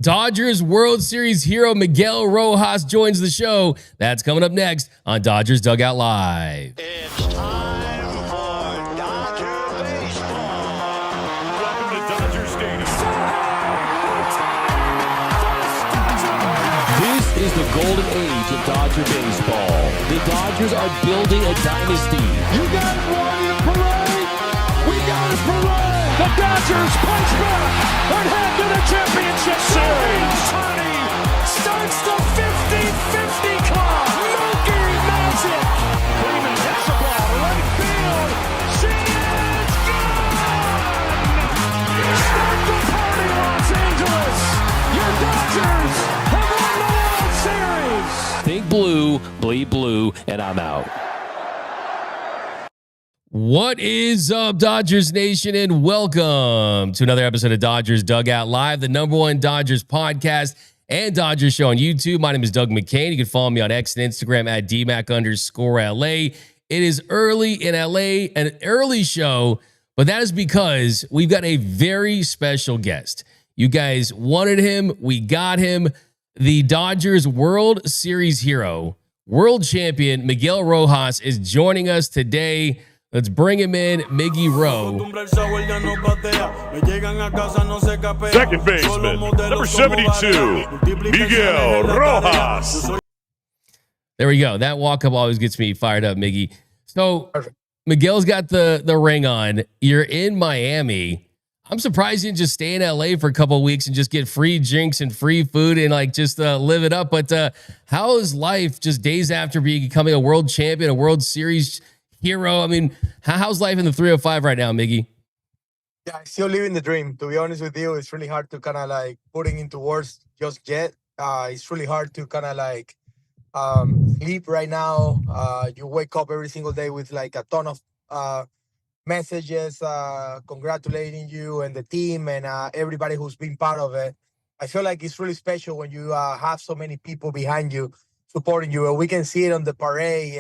Dodgers World Series hero Miguel Rojas joins the show. That's coming up next on Dodgers Dugout Live. It's time for Dodger baseball. Welcome to Dodger Stadium. This is the golden age of Dodger baseball. The Dodgers are building a dynasty. You got it, Roy, parade. We got it, parade. The Dodgers punch back and head to the championship series. Ohtani starts the 50-50 club. Mookie magic. Freeman hits the ball to right field. She is gone. Start the party, Los Angeles. Your Dodgers have won the World Series. Think blue, bleed blue, and I'm out. What is up, Dodgers Nation, and welcome to another episode of Dodgers Dugout Live, the #1 Dodgers podcast and Dodgers show on YouTube. My name is Doug McKain. You can follow me on X and Instagram at DMac_LA. It is early in LA, an early show, but that is because we've got a very special guest. You guys wanted him. We got him. The Dodgers World Series hero, world champion Miguel Rojas is joining us today. Let's bring him in, Miggy Rowe. Second baseman, number 72, Miguel Rojas. There we go. That walk-up always gets me fired up, Miggy. So Miguel's got the ring on. You're in Miami. I'm surprised you didn't just stay in LA for a couple of weeks and just get free drinks and free food and like just live it up. But how is life just days after becoming a world champion, a World Series hero? I mean, how's life in the 305 right now, Miggy? Yeah, I'm still living the dream. To be honest with you, it's really hard to kind of like putting into words just yet. It's really hard to kind of like sleep right now. You wake up every single day with like a ton of messages congratulating you and the team and everybody who's been part of it. I feel like it's really special when you have so many people behind you supporting you, and we can see it on the parade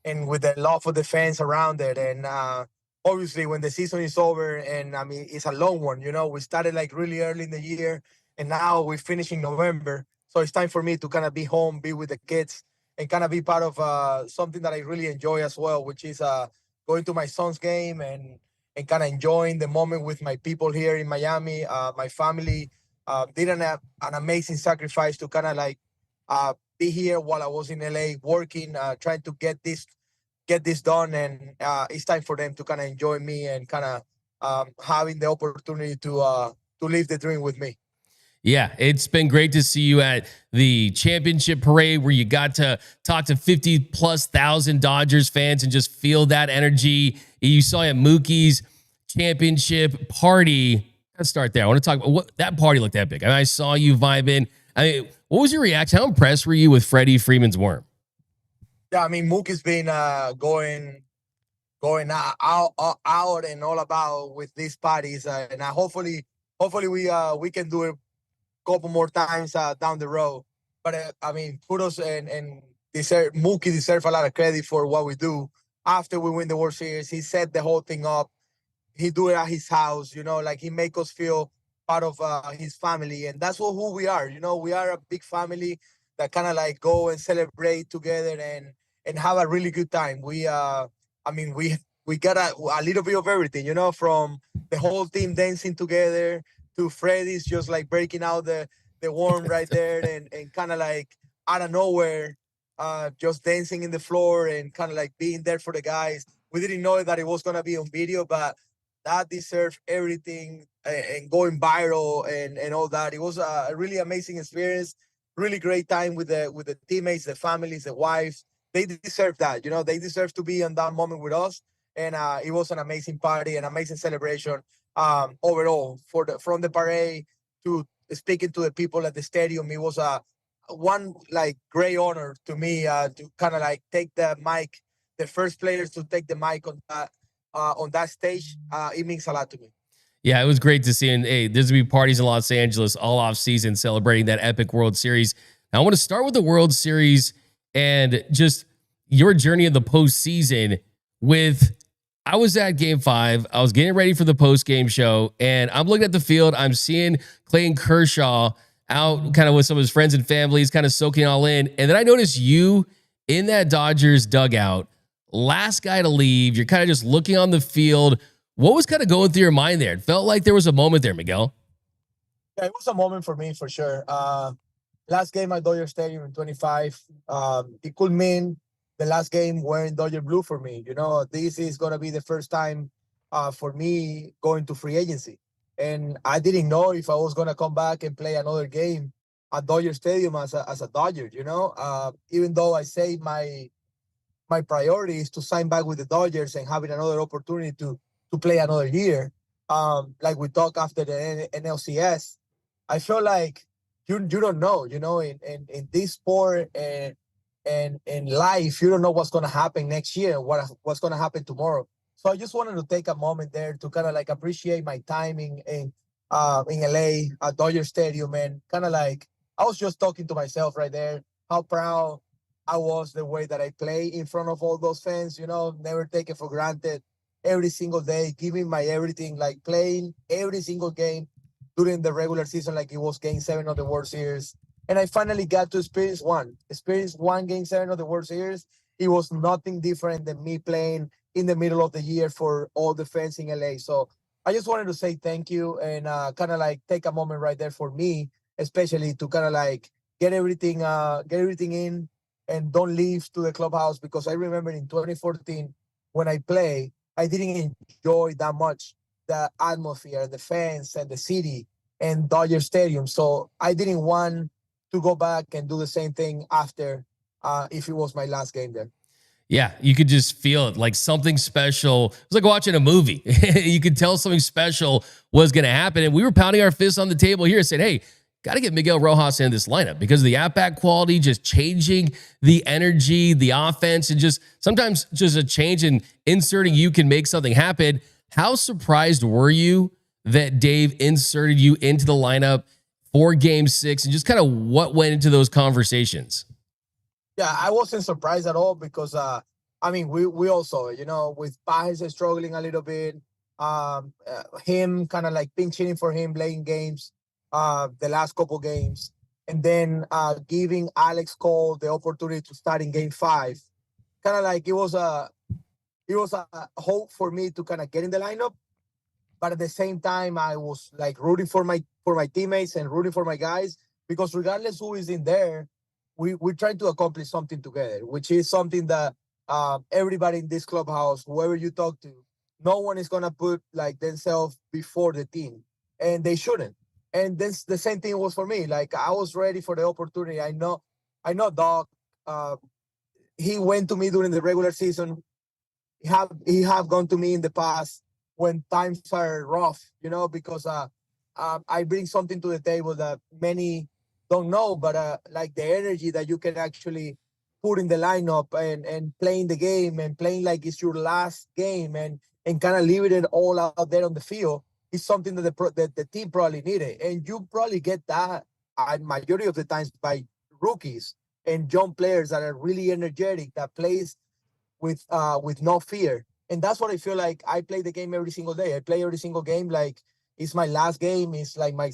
and with the love of the fans around it. And obviously when the season is over, and I mean, it's a long one, you know, we started like really early in the year and now we're finishing November. So it's time for me to kind of be home, be with the kids, and kind of be part of something that I really enjoy as well, which is going to my son's game and kind of enjoying the moment with my people here in Miami. My family did an amazing sacrifice to kind of like be here while I was in LA working, trying to get this done, and it's time for them to kind of enjoy me and kind of having the opportunity to live the dream with me. Yeah, it's been great to see you at the championship parade where you got to talk to 50,000+ Dodgers fans and just feel that energy. You saw at Mookie's championship party. Let's start there. I want to talk about what that party looked that big. I mean, I saw you vibing. I mean, what was your reaction? How impressed were you with Freddie Freeman's worm? Yeah, I mean, Mookie's been going out and all about with these parties, and hopefully we can do it couple more times down the road. But I mean, kudos and Mookie deserve a lot of credit for what we do. After we win the World Series, he set the whole thing up. He do it at his house, you know, like he make us feel part of his family. And that's who we are. You know, we are a big family that kind of like go and celebrate together and have a really good time. We got a little bit of everything, you know, from the whole team dancing together to Freddie's just like breaking out the worm right there and kind of like out of nowhere, just dancing in the floor and kind of like being there for the guys. We didn't know that it was going to be on video, but that deserved everything and going viral and all that. It was a really amazing experience, really great time with the teammates, the families, the wives. They deserve that, you know, they deserve to be on that moment with us. And it was an amazing party, an amazing celebration. Overall, from the parade to speaking to the people at the stadium, it was one like great honor to me to kind of like take the mic, the first players to take the mic on that stage. It means a lot to me. Yeah, it was great to see. And hey, there's gonna be parties in Los Angeles all off season celebrating that epic World Series. Now, I want to start with the World Series and just your journey in the postseason with. I was at Game 5. I was getting ready for the post-game show, and I'm looking at the field. I'm seeing Clayton Kershaw out kind of with some of his friends and families, kind of soaking it all in. And then I noticed you in that Dodgers dugout, last guy to leave. You're kind of just looking on the field. What was kind of going through your mind there? It felt like there was a moment there, Miguel. Yeah, it was a moment for me for sure. Last game at Dodger Stadium in 25. It could mean the last game wearing Dodger blue for me. This is gonna be the first time for me going to free agency, and I didn't know if I was gonna come back and play another game at Dodger Stadium as a Dodger. Even though I say my priority is to sign back with the Dodgers and having another opportunity to play another year. Like we talked after the NLCS, I feel like you don't know, in this sport and in life, you don't know what's gonna happen next year, what's gonna happen tomorrow. So I just wanted to take a moment there to kind of like appreciate my timing in LA at Dodger Stadium, and kind of like I was just talking to myself right there, how proud I was the way that I play in front of all those fans, never take it for granted. Every single day, giving my everything, like playing every single game during the regular season like it was Game 7 of the World Series. And I finally got to experience one Game 7 of the World Series. It was nothing different than me playing in the middle of the year for all the fans in LA. So I just wanted to say thank you and kind of like take a moment right there for me, especially to kind of like get everything in and don't leave to the clubhouse, because I remember in 2014 when I played, I didn't enjoy that much the atmosphere, the fans, and the city and Dodger Stadium. So I didn't want to go back and do the same thing after if it was my last game there. Yeah, you could just feel it, like something special. It was like watching a movie. You could tell something special was going to happen. And we were pounding our fists on the table here and said, hey, got to get Miguel Rojas in this lineup because of the at-bat quality, just changing the energy, the offense, and just sometimes just a change in inserting you can make something happen. How surprised were you that Dave inserted you into the lineup for Game 6, and just kind of what went into those conversations? Yeah, I wasn't surprised at all because, we also, with Padres struggling a little bit, him kind of like pinch hitting for him, playing games, the last couple games, and then giving Alex Cole the opportunity to start in Game 5. Kind of like it was a hope for me to kind of get in the lineup, but at the same time, I was like rooting for my teammates and rooting for my guys, because regardless who is in there, we're trying to accomplish something together, which is something that everybody in this clubhouse, whoever you talk to, no one is gonna put like themselves before the team, and they shouldn't. And this the same thing was for me. Like I was ready for the opportunity. I know Doc. He went to me during the regular season. He have gone to me in the past when times are rough, because I bring something to the table that many don't know, but like the energy that you can actually put in the lineup and playing the game and playing like it's your last game and kind of leaving it all out there on the field is something that the team probably needed. And you probably get that majority of the times by rookies and young players that are really energetic, that plays with no fear. And that's what I feel like. I play the game every single day. I play every single game like it's my last game. It's like my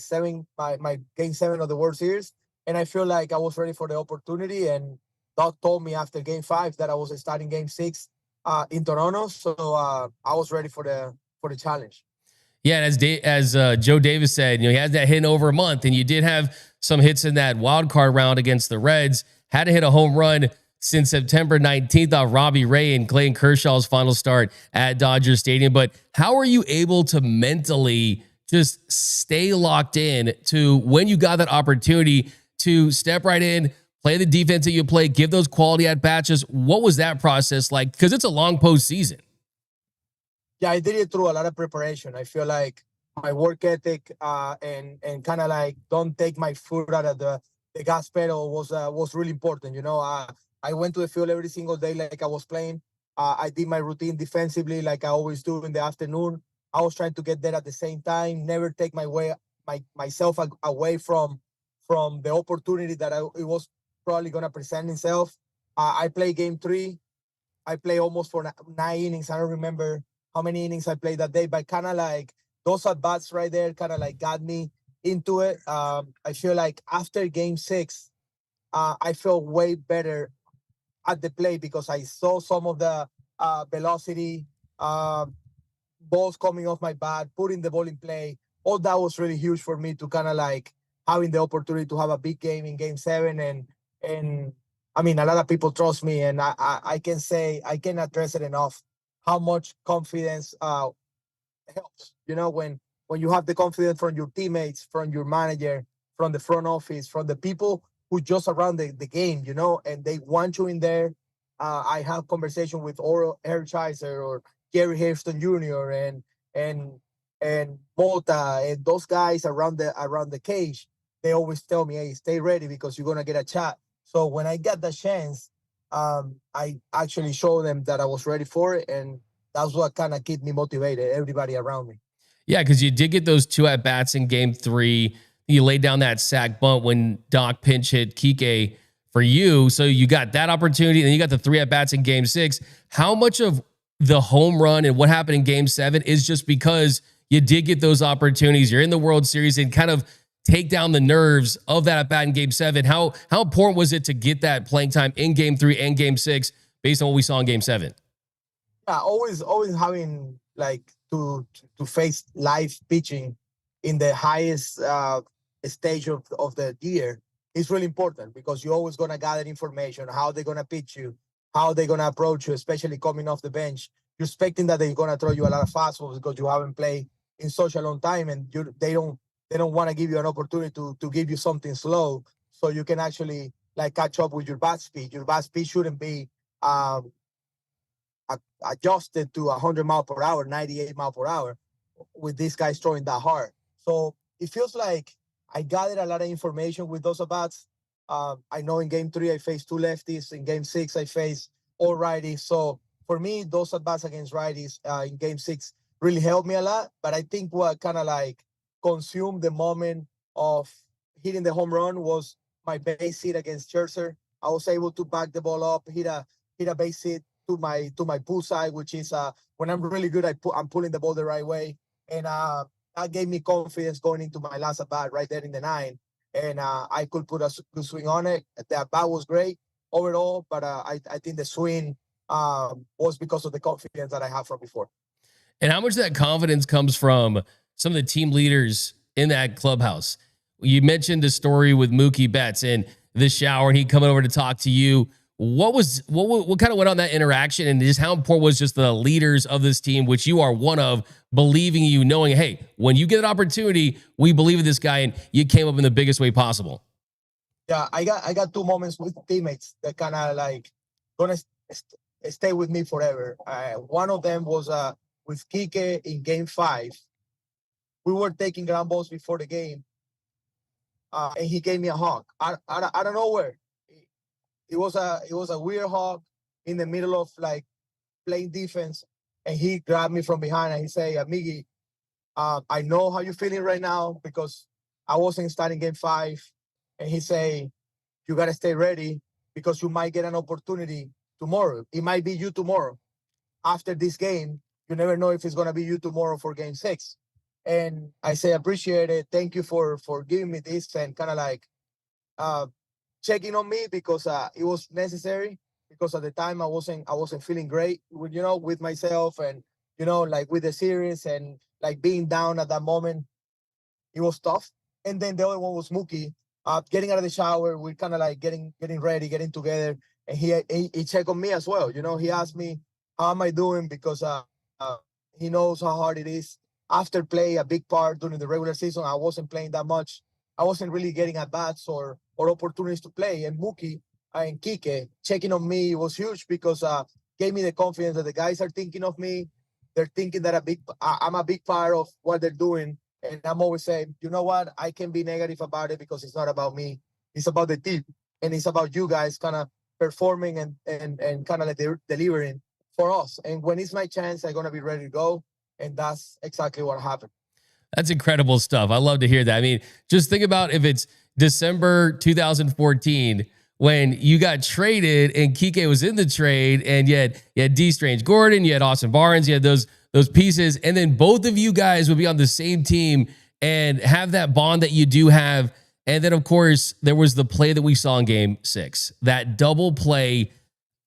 Game 7 of the World Series. And I feel like I was ready for the opportunity. And Doc told me after Game 5 that I was starting Game 6 in Toronto. So I was ready for the challenge. Yeah, and as Joe Davis said, he has that hit in over a month, and you did have some hits in that wild card round against the Reds. Had to hit a home run since September 19th off Robbie Ray and Clayton Kershaw's final start at Dodger Stadium. But how are you able to mentally just stay locked in to when you got that opportunity to step right in, play the defense that you play, give those quality at-bats? What was that process like? Because it's a long postseason. Yeah, I did it through a lot of preparation. I feel like my work ethic and kind of like don't take my foot out of the gas pedal was really important. I went to the field every single day like I was playing. I did my routine defensively like I always do in the afternoon. I was trying to get there at the same time, never take myself away from the opportunity that it was probably going to present itself. I play Game 3. I play almost for 9 innings. I don't remember how many innings I played that day, but kind of like those at-bats right there kind of like got me into it. I feel like after Game 6, I felt way better at the plate because I saw some of the velocity, balls coming off my bat, putting the ball in play. All that was really huge for me to kind of like having the opportunity to have a big game in Game 7. And I mean, a lot of people trust me, and I can say, I cannot address it enough how much confidence helps. When you have the confidence from your teammates, from your manager, from the front office, from the people who just around the game, and they want you in there. I have conversation with Oro Hershiser or Gary Hairston Jr. and Mota and those guys around the cage. They always tell me, "Hey, stay ready because you're gonna get a shot." So when I got the chance, I actually showed them that I was ready for it, and that's what kind of kept me motivated. Everybody around me. Yeah, because you did get those 2 at-bats in Game 3. You laid down that sack bunt when Doc pinch hit Kike for you. So you got that opportunity, and then you got the 3 at-bats in Game 6. How much of the home run and what happened in Game 7 is just because you did get those opportunities? You're in the World Series and kind of take down the nerves of that at-bat in Game 7. How important was it to get that playing time in Game 3 and Game 6 based on what we saw in Game 7? Yeah, always having like to face live pitching in the highest stage of the year is really important because you're always going to gather information, how they're going to pitch you, how they're going to approach you, especially coming off the bench. You're expecting that they're going to throw you a lot of fastballs because you haven't played in such a long time, and they don't want to give you an opportunity to give you something slow so you can actually like catch up with your bat speed. Your bat speed shouldn't be adjusted to 100 miles per hour, 98 miles per hour with these guys throwing that hard. So it feels like I gathered a lot of information with those at-bats. I know in Game 3, I faced 2 lefties. In Game 6, I faced all righties. So for me, those at-bats against righties in Game 6 really helped me a lot. But I think what kind of like consumed the moment of hitting the home run was my base hit against Scherzer. I was able to back the ball up, hit a base hit to my pull side, which is when I'm really good, I'm pulling the ball the right way. And that gave me confidence going into my last at bat right there in the 9. And I could put a good swing on it. The at bat was great overall, but I think the swing was because of the confidence that I have from before. And how much of that confidence comes from some of the team leaders in that clubhouse? You mentioned the story with Mookie Betts in the shower and he coming over to talk to you. What kind of went on that interaction, and just how important was just the leaders of this team, which you are one of, believing you, knowing, hey, when you get an opportunity, we believe in this guy, and you came up in the biggest way possible? Yeah, I got 2 moments with teammates that kind of like gonna stay with me forever. One of them was with Kike in Game 5. We were taking ground balls before the game, and he gave me a hug. I don't know where. It was a weird hug in the middle of like playing defense, and he grabbed me from behind and he said, "Miggy, I know how you're feeling right now because I wasn't starting Game 5." And he say, "You gotta stay ready because you might get an opportunity tomorrow. It might be you tomorrow. After this game, you never know if it's gonna be you tomorrow for Game 6." And I say, "Appreciate it. Thank you for giving me this," and kind of like checking on me because it was necessary, because at the time I wasn't feeling great with myself, and like with the series, and like being down at that moment, it was tough. And then the other one was Mookie, getting out of the shower. We're kind of like getting ready, getting together, and he checked on me as well. He asked me how am I doing, because he knows how hard it is. After play a big part during the regular season, I wasn't playing that much. I wasn't really getting at bats or opportunities to play. And Mookie and Kike checking on me was huge, because gave me the confidence that the guys are thinking of me. They're thinking that I'm a big part of what they're doing. And I'm always saying, you know what? I can be negative about it because it's not about me. It's about the team. And it's about you guys kind of performing and kind of like delivering for us. And when it's my chance, I'm going to be ready to go. And that's exactly what happened. That's incredible stuff. I love to hear that. I mean, just think about if it's December 2014 when you got traded and Kike was in the trade, and you had D. Strange Gordon, you had Austin Barnes, you had those pieces, and then both of you guys would be on the same team and have that bond that you do have. And then, of course, there was the play that we saw in game 6, that double play,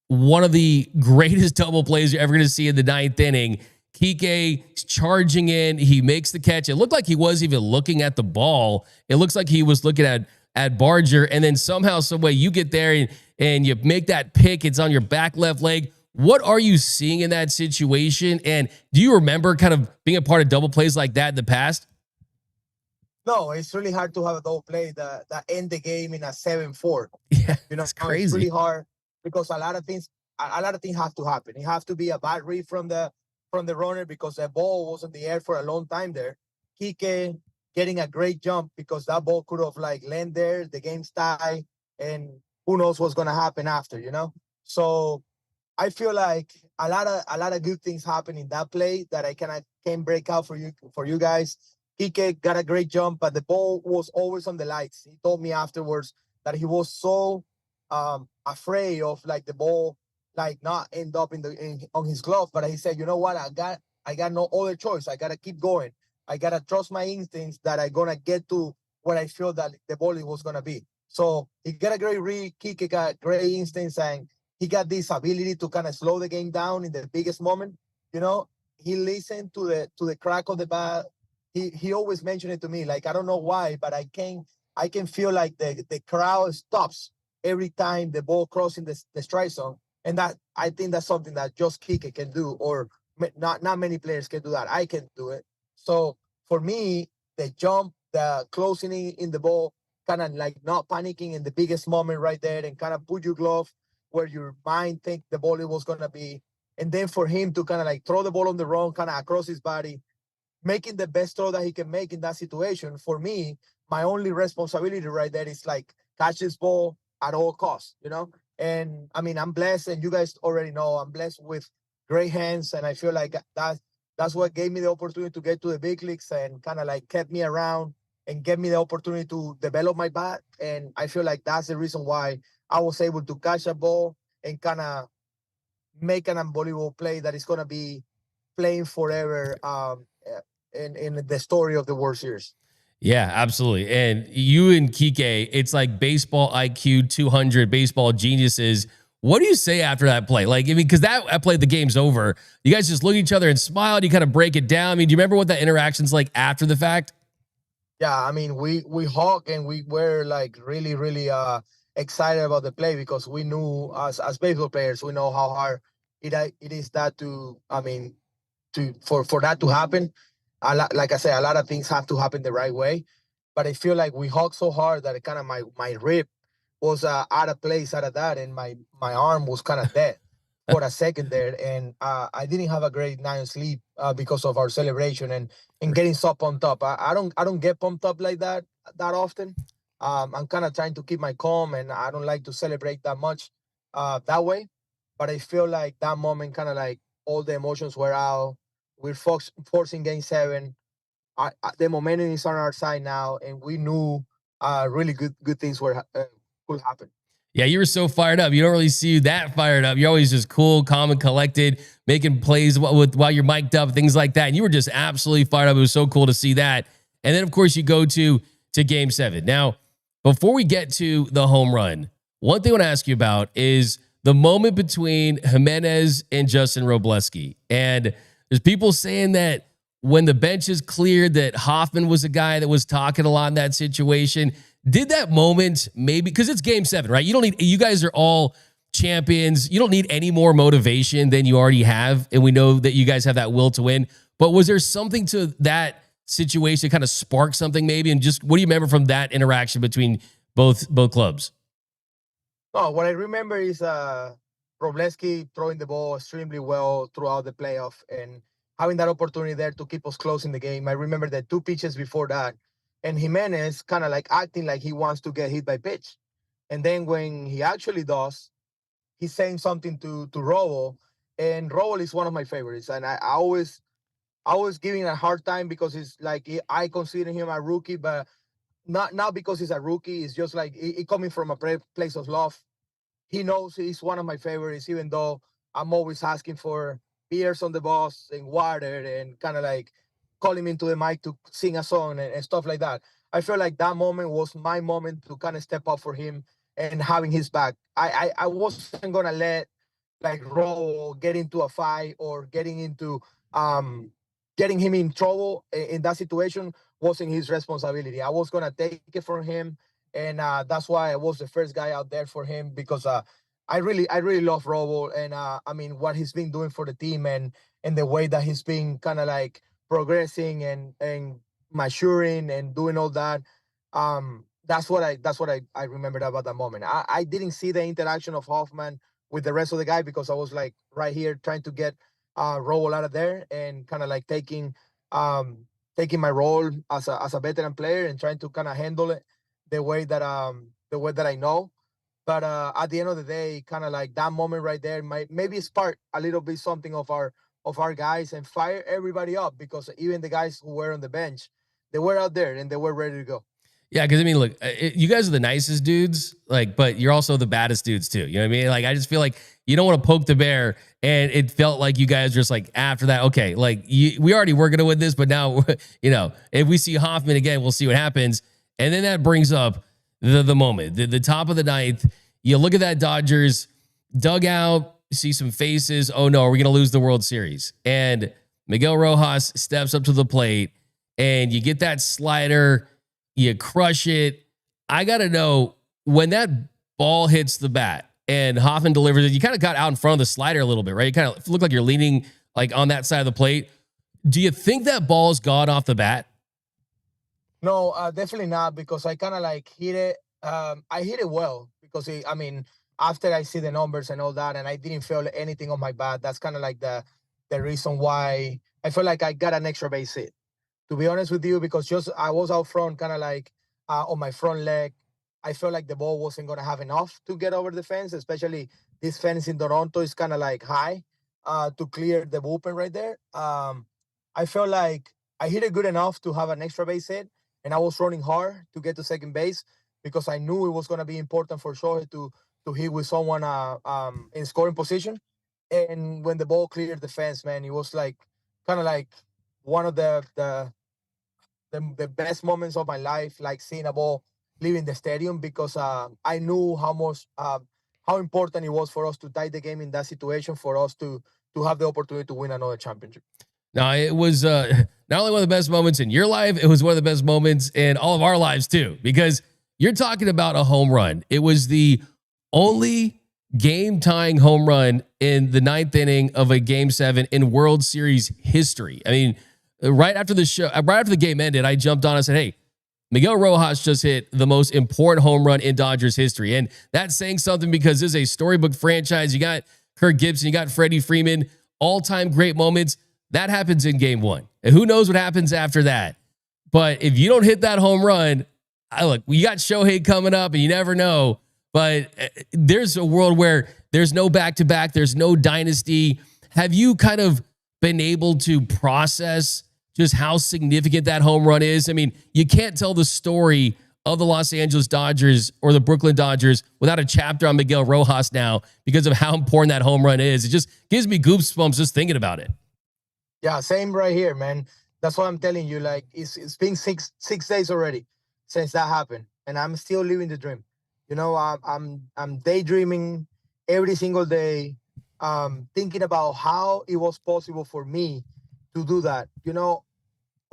one of the greatest double plays you're ever going to see in the 9th inning. Kike charging in. He makes the catch. It looked like he was even looking at the ball. It looks like he was looking at Barger. And then somehow, some way, you get there and you make that pick. It's on your back left leg. What are you seeing in that situation? And do you remember kind of being a part of double plays like that in the past? No, it's really hard to have a double play that end the game in a 7-4. Yeah, You know, it's crazy. it's really hard because a lot of things have to happen. It has to be a bad read from the runner because the ball was in the air for a long time there. Kike getting a great jump because that ball could have like landed there, the game's tie, and who knows what's gonna happen after, you know? So I feel like a lot of good things happen in that play that I can break out for you guys. Kike got a great jump, but the ball was always on the lights. He told me afterwards that he was so afraid of like the ball like not end up on his glove. But he said, you know what? I got no other choice. I gotta keep going. I gotta trust my instincts that I'm gonna get to where I feel that the ball was gonna be. So he got a great read. Kike got great instincts, and he got this ability to kind of slow the game down in the biggest moment. You know, he listened to the crack of the bat. He always mentioned it to me. Like, I don't know why, but I can feel like the crowd stops every time the ball crossing the strike zone. And that, I think that's something that just Kike can do, or not many players can do that. I can do it. So for me, the jump, the closing in the ball, kind of like not panicking in the biggest moment right there, and kind of put your glove where your mind think the ball was going to be. And then for him to kind of like throw the ball on the run, kind of across his body, making the best throw that he can make in that situation. For me, my only responsibility right there is like catch this ball at all costs, you know? And I mean, I'm blessed, and you guys already know I'm blessed with great hands. And I feel like that's what gave me the opportunity to get to the big leagues and kind of like kept me around and gave me the opportunity to develop my bat. And I feel like that's the reason why I was able to catch a ball and kind of make an unbelievable play that is going to be playing forever in the story of the World Series. Yeah, absolutely. And you and Kike, it's like baseball IQ 200, baseball geniuses. What do you say after that play? Like, I mean, because that play, the game's over. You guys just look at each other and smile. You kind of break it down. I mean, do you remember what that interaction's like after the fact? Yeah, I mean, we hug, and we were like really, really excited about the play because we knew as baseball players, we know how hard it is that to, I mean, for that to happen. Like I said, a lot of things have to happen the right way, but I feel like we hugged so hard that it kind of my rib was out of place out of that, and my arm was kind of dead for a second there, and I didn't have a great night of sleep because of our celebration and getting so pumped up. I don't get pumped up like that often. I'm kind of trying to keep my calm, and I don't like to celebrate that much that way. But I feel like that moment kind of like all the emotions were out. We're forcing game 7. The momentum is on our side now, and we knew really good things could happen. Yeah, you were so fired up. You don't really see you that fired up. You're always just cool, calm, and collected, making plays while you're mic'd up, things like that. And you were just absolutely fired up. It was so cool to see that. And then, of course, you go to game 7. Now, before we get to the home run, one thing I want to ask you about is the moment between Jimenez and Justin Robleski. And there's people saying that when the bench is cleared, that Hoffman was a guy that was talking a lot in that situation. Did that moment maybe, because it's game 7, right? You guys are all champions. You don't need any more motivation than you already have. And we know that you guys have that will to win. But was there something to that situation kind of spark something maybe? And just what do you remember from that interaction between both clubs? Oh, what I remember is Robleski throwing the ball extremely well throughout the playoff and having that opportunity there to keep us close in the game. I remember the 2 pitches before that, and Jimenez kind of like acting like he wants to get hit by pitch. And then when he actually does, he's saying something to Robo, and Robo is one of my favorites. And I always giving a hard time because it's like I consider him a rookie, but not because he's a rookie. It's just like he coming from a place of love. He knows he's one of my favorites, even though I'm always asking for beers on the bus and water and kind of like call him into the mic to sing a song and stuff like that. I feel like that moment was my moment to kind of step up for him and having his back. I wasn't gonna let like Roll get into a fight or um getting him in trouble in that situation wasn't his responsibility. I was gonna take it from him, and that's why I was the first guy out there for him because I really love Robo, and I mean what he's been doing for the team and the way that he's been kind of like progressing and maturing and doing all that. That's what I remembered about that moment. I didn't see the interaction of Hoffman with the rest of the guy because I was like right here trying to get Robo out of there and kind of like taking my role as a veteran player and trying to kind of handle it the way that I know. But at the end of the day, kind of like that moment right there might maybe spark a little bit something of our guys and fire everybody up because even the guys who were on the bench, they were out there and they were ready to go. Yeah, because I mean, look, you guys are the nicest dudes, like, but you're also the baddest dudes too. You know what I mean? Like, I just feel like you don't want to poke the bear, and it felt like you guys just like after that, okay, like we already were gonna win this, but now, if we see Hoffman again, we'll see what happens, and then that brings up the moment, the top of the ninth. You look at that Dodgers dugout, see some faces. Oh no, are we gonna lose the World Series? And Miguel Rojas steps up to the plate, and you get that slider. You crush it. I got to know when that ball hits the bat and Hoffman delivers it, you kind of got out in front of the slider a little bit, right? You kind of look like you're leaning like on that side of the plate. Do you think that ball's gone off the bat? No, definitely not because I kind of like hit it. I hit it well because after I see the numbers and all that, and I didn't feel anything on my bat. That's kind of like the reason why I feel like I got an extra base hit. To be honest with you, because just I was out front, kind of like on my front leg. I felt like the ball wasn't gonna have enough to get over the fence, especially this fence in Toronto is kind of like high to clear the bullpen right there. I felt like I hit it good enough to have an extra base hit, and I was running hard to get to second base because I knew it was gonna be important for Shohei to hit with someone in scoring position. And when the ball cleared the fence, man, it was like kind of like one of the best moments of my life, like seeing a ball leaving the stadium because I knew how important it was for us to tie the game in that situation for us to have the opportunity to win another championship. Now, it was not only one of the best moments in your life, it was one of the best moments in all of our lives too, because you're talking about a home run. It was the only game-tying home run in the ninth inning of a Game 7 in World Series history. I mean, right after the game ended, I jumped on and said, hey, Miguel Rojas just hit the most important home run in Dodgers history. And that's saying something because this is a storybook franchise. You got Kirk Gibson, you got Freddie Freeman, all-time great moments. That happens in Game 1. And who knows what happens after that. But if you don't hit that home run, look, we got Shohei coming up, and you never know. But there's a world where there's no back-to-back, there's no dynasty. Have you kind of been able to process just how significant that home run is? I mean, you can't tell the story of the Los Angeles Dodgers or the Brooklyn Dodgers without a chapter on Miguel Rojas now because of how important that home run is. It just gives me goosebumps just thinking about it. Yeah, same right here, man. That's what I'm telling you. Like it's been six days already since that happened, and I'm still living the dream. I'm daydreaming every single day, thinking about how it was possible for me to do that.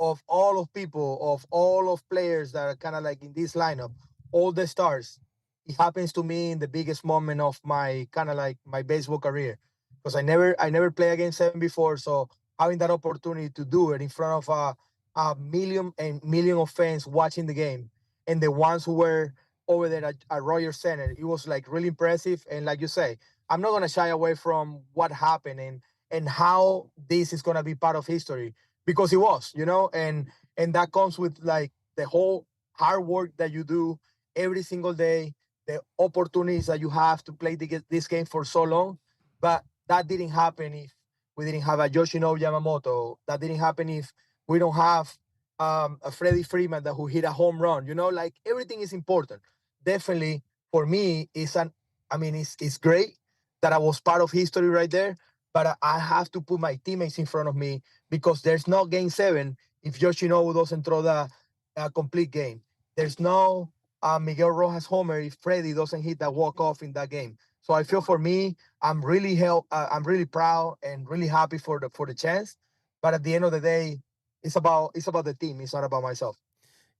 Of all of people, of all of players that are kind of like in this lineup, all the stars, it happens to me in the biggest moment of my kind of like my baseball career, because I never played a Game 7 before, so having that opportunity to do it in front of a million and million of fans watching the game, and the ones who were over there at Rogers Center, it was like really impressive. And like you say, I'm not gonna shy away from what happened and how this is gonna be part of history because it was, and that comes with like the whole hard work that you do every single day, the opportunities that you have to play this game for so long. But that didn't happen if we didn't have a Yoshinobu Yamamoto. That didn't happen if we don't have a Freddie Freeman who hit a home run. Like everything is important. Definitely for me, it's great that I was part of history right there. but I have to put my teammates in front of me because there's no game 7 if Yoshinobu doesn't throw the complete game. There's no Miguel Rojas homer if Freddie doesn't hit that walk off in that game. So I feel for me, I'm really proud and really happy for the chance. But at the end of the day, it's about the team. It's not about myself.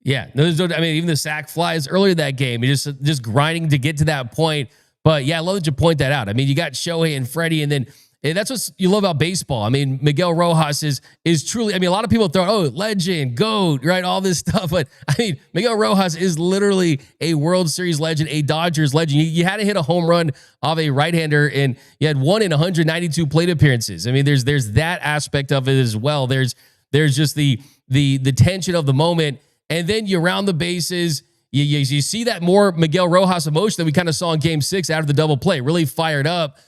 Yeah, no, I mean, even the sack flies earlier that game, just grinding to get to that point. But yeah, I love that you point that out. I mean, you got Shohei and Freddie, and then that's what you love about baseball. I mean, Miguel Rojas is truly. I mean, a lot of people throw legend, GOAT, right, all this stuff, but I mean, Miguel Rojas is literally a World Series legend, a Dodgers legend. You had to hit a home run of a right-hander, and you had 1 in 192 plate appearances. I mean, there's that aspect of it as well. There's just the tension of the moment. And then you round the bases. You see that more Miguel Rojas emotion that we kind of saw in Game 6 out of the double play, really fired up.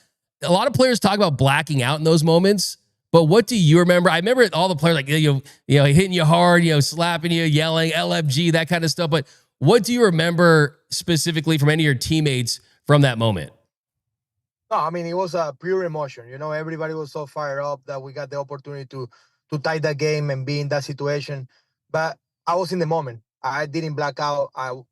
A lot of players talk about blacking out in those moments, but what do you remember? I remember all the players like hitting you hard, slapping you, yelling, LFG, that kind of stuff. But what do you remember specifically from any of your teammates from that moment? No, I mean it was a pure emotion. Everybody was so fired up that we got the opportunity to tie that game and be in that situation. But I was in the moment. I didn't black out.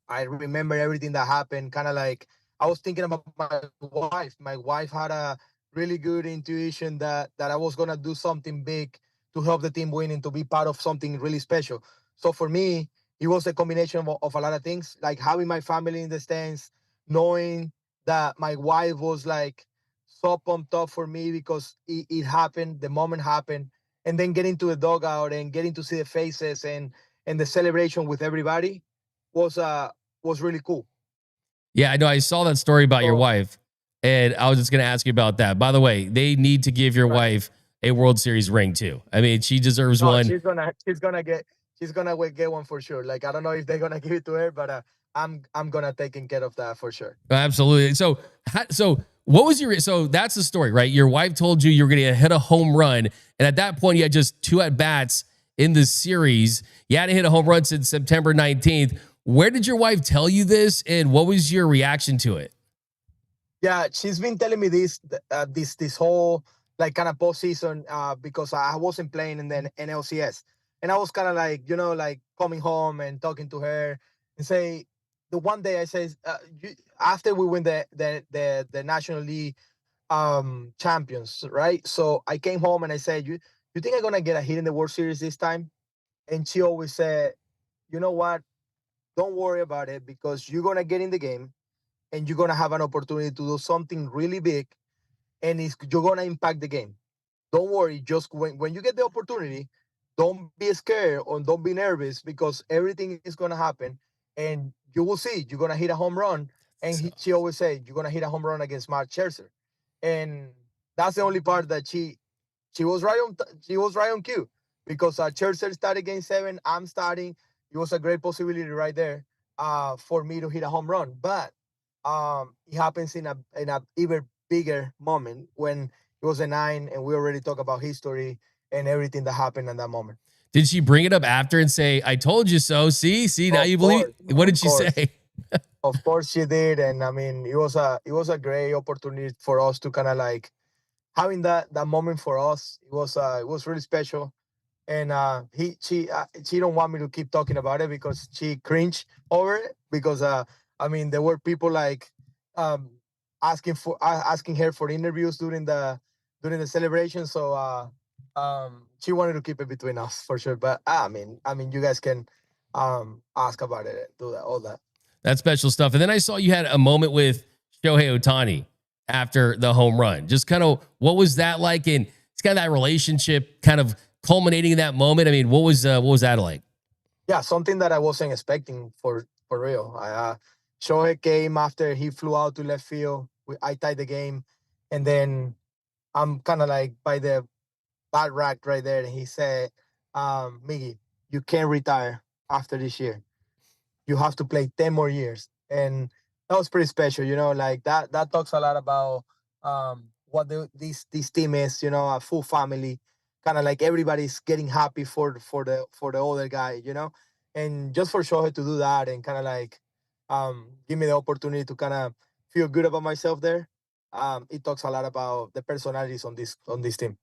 I remember everything that happened. Kind of like I was thinking about my wife. My wife had a really good intuition that I was gonna do something big to help the team win and to be part of something really special. So for me, it was a combination of a lot of things, like having my family in the stands, knowing that my wife was like so pumped up for me because it happened, the moment happened, and then getting to the dugout and getting to see the faces and the celebration with everybody was really cool. Yeah, I know. I saw that story about your So, wife, and I was just going to ask you about that. By the way, they need to give your right. wife a World Series ring too. I mean, she deserves No, one. she's gonna get one for sure. Like I don't know if they're gonna give it to her, but I'm gonna taking care of that for sure. Absolutely. So what was your? So that's the story, right? Your wife told you were going to hit a home run, and at that point, you had just 2 at bats in the series. You hadn't hit a home run since September 19th. Where did your wife tell you this, and what was your reaction to it? Yeah, she's been telling me this whole like kind of postseason because I wasn't playing in the NLCS, and I was kind of like like coming home and talking to her and say the one day I says after we win the National League champions, right? So I came home and I said, you think I'm gonna get a hit in the World Series this time? And she always said, you know what? Don't worry about it because you're gonna get in the game and you're gonna have an opportunity to do something really big, and you're gonna impact the game. Don't worry. Just when you get the opportunity, don't be scared or don't be nervous because everything is gonna happen, and you will see. You're gonna hit a home run, and So, she always said you're gonna hit a home run against Mark Scherzer, and that's the only part that she was right on. She was right on cue because Scherzer started game 7. I'm starting. It was a great possibility right there for me to hit a home run, but it happens in a even bigger moment when it was a 9 and we already talk about history and everything that happened in that moment. did she bring it up after and say, "I told you so"? See, now Of you believe. course, What did of she course, say? of course she did, and I mean it was a great opportunity for us to kind of like having that moment for us. It was really special, and she don't want me to keep talking about it because she cringed over it because I mean there were people like um asking her for interviews during the celebration, so she wanted to keep it between us for sure. But I mean you guys can ask about it and do that all that. That special stuff. And then I saw you had a moment with Shohei Ohtani after the home run. Just kind of what was that like? And it's kind of that relationship kind of culminating in that moment. I mean, what was that like? Yeah, something that I wasn't expecting for real. Shohei came after he flew out to left field. I tied the game, and then I'm kind of like by the bat rack right there, and he said, "Miggy, you can't retire after this year. You have to play 10 more years." And that was pretty special, like that talks a lot about what this team is, a full family, kind of like everybody's getting happy for the older guy. And just for Shohei to do that and kind of like give me the opportunity to kind of feel good about myself there. it talks a lot about the personalities on this team.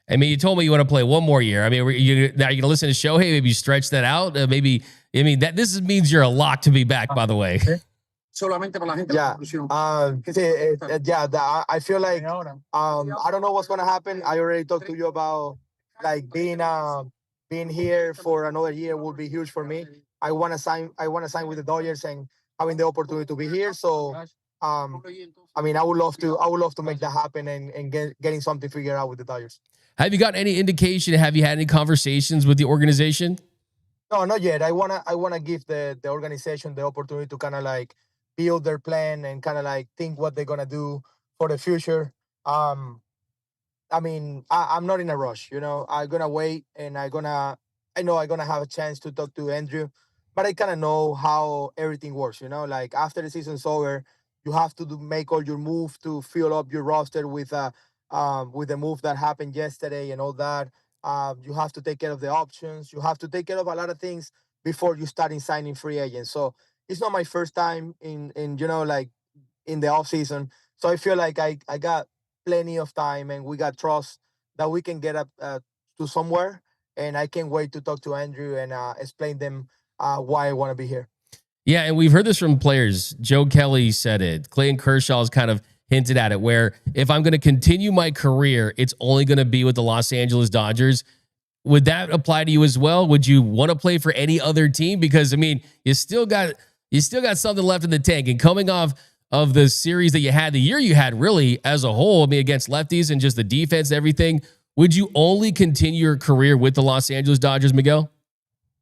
I mean, you told me you want to play one more year. I mean, you're going to listen to Shohei, maybe stretch that out. Maybe, I mean, means you're a lock to be back, by the way. Yeah. I feel like I don't know what's gonna happen. I already talked to you about like being here for another year will be huge for me. I wanna sign with the Dodgers and having the opportunity to be here. So I mean I would love to make that happen and getting something figured out with the Dodgers. Have you got any indication? Have you had any conversations with the organization? No, not yet. I wanna give the organization the opportunity to kind of like build their plan and kind of like think what they're gonna do for the future. Um, I mean, I'm not in a rush. I'm gonna wait and I know I'm gonna have a chance to talk to Andrew, but I kind of know how everything works. Like after the season's over, you have to make all your move to fill up your roster with the move that happened yesterday and all that. You have to take care of the options. You have to take care of a lot of things before you start in signing free agents. So it's not my first time in like in the off season. So I feel like I got plenty of time and we got trust that we can get up to somewhere. And I can't wait to talk to Andrew and explain them why I want to be here. Yeah, and we've heard this from players. Joe Kelly said it. Clayton Kershaw's kind of hinted at it, where if I'm going to continue my career, it's only going to be with the Los Angeles Dodgers. Would that apply to you as well? Would you want to play for any other team? Because I mean, you still got something left in the tank, and coming off of the series that you had, the year you had really as a whole, I mean, against lefties and just the defense and everything, would you only continue your career with the Los Angeles Dodgers, Miguel?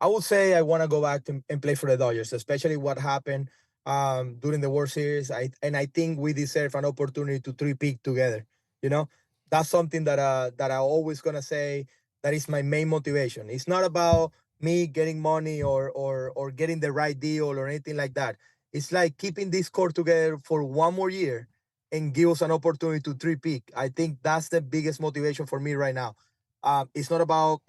I would say I want to go back and play for the Dodgers, especially what happened during the World Series. I think we deserve an opportunity to three-peat together. That's something that I always gonna say. That is my main motivation. It's not about me getting money or getting the right deal or anything like that. It's like keeping this core together for one more year and give us an opportunity to three-peat. I think that's the biggest motivation for me right now. It's not about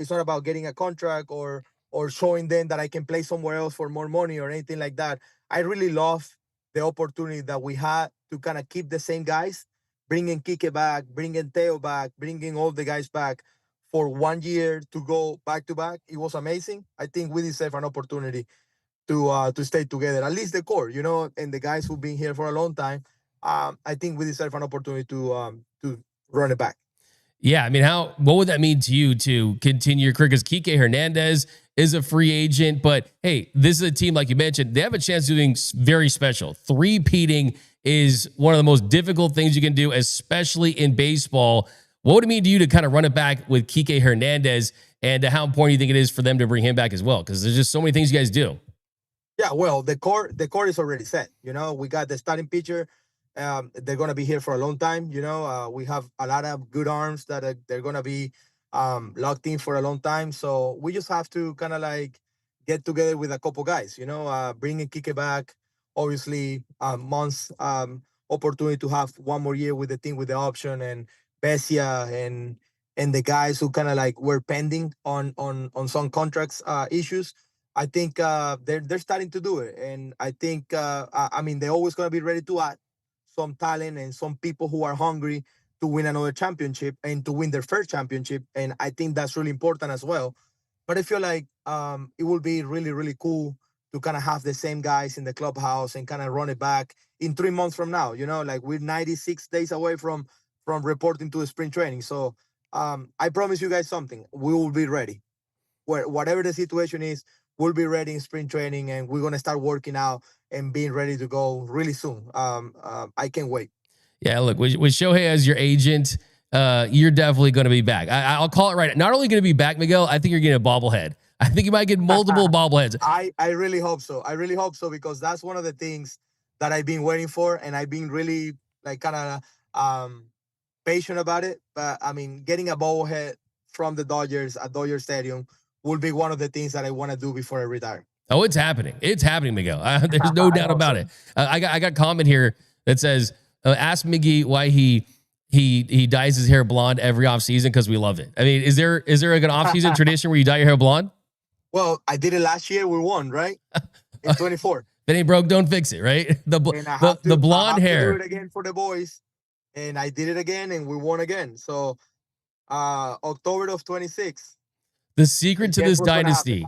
getting a contract or showing them that I can play somewhere else for more money or anything like that. I really love the opportunity that we had to kind of keep the same guys, bringing Kike back, bringing Teo back, bringing all the guys back for 1 year to go back to back. It was amazing. I think we deserve an opportunity to stay together, at least the core, and the guys who've been here for a long time. I think we deserve an opportunity to run it back. Yeah, I mean, what would that mean to you to continue your career? Because Kike Hernandez is a free agent, but hey, this is a team, like you mentioned, they have a chance of doing very special. Three-peating is one of the most difficult things you can do, especially in baseball. What would it mean to you to kind of run it back with Kike Hernandez, and how important do you think it is for them to bring him back as well? Because there's just so many things you guys do. Yeah, well, the core is already set. We got the starting pitcher. They're going to be here for a long time. We have a lot of good arms that they're going to be locked in for a long time. So we just have to kind of like get together with a couple guys, bringing Kike back, obviously months opportunity to have one more year with the team with the option, and Besia and the guys who kind of like were pending on some contracts issues. I think they're starting to do it. And I think, I mean, they're always going to be ready to add some talent and some people who are hungry to win another championship and to win their first championship. And I think that's really important as well. But I feel like it will be really, really cool to kind of have the same guys in the clubhouse and kind of run it back in 3 months from now. Like we're 96 days away from reporting to the spring training. So I promise you guys something. We will be ready. Whatever the situation is, we'll be ready in spring training, and we're going to start working out and being ready to go really soon. I can't wait. Yeah, look, with Shohei as your agent, you're definitely going to be back. I'll call it right. Not only going to be back, Miguel, I think you're getting a bobblehead. I think you might get multiple bobbleheads. I really hope so. I really hope so, because that's one of the things that I've been waiting for, and I've been really like kind of patient about it. But I mean, getting a bobblehead from the Dodgers at Dodger Stadium will be one of the things that I want to do before I retire. Oh, it's happening. It's happening, Miguel. There's no doubt about it. I got a comment here that says, ask Miggy why he dyes his hair blonde every offseason, because we love it. I mean, is there like an offseason tradition where you dye your hair blonde? Well, I did it last year. We won, right? In 24. If it ain't broke, don't fix it, right? The blonde hair. Do it again for the boys. and I did it again, and we won again. So October of 26. The secret to Guess this what's gonna dynasty,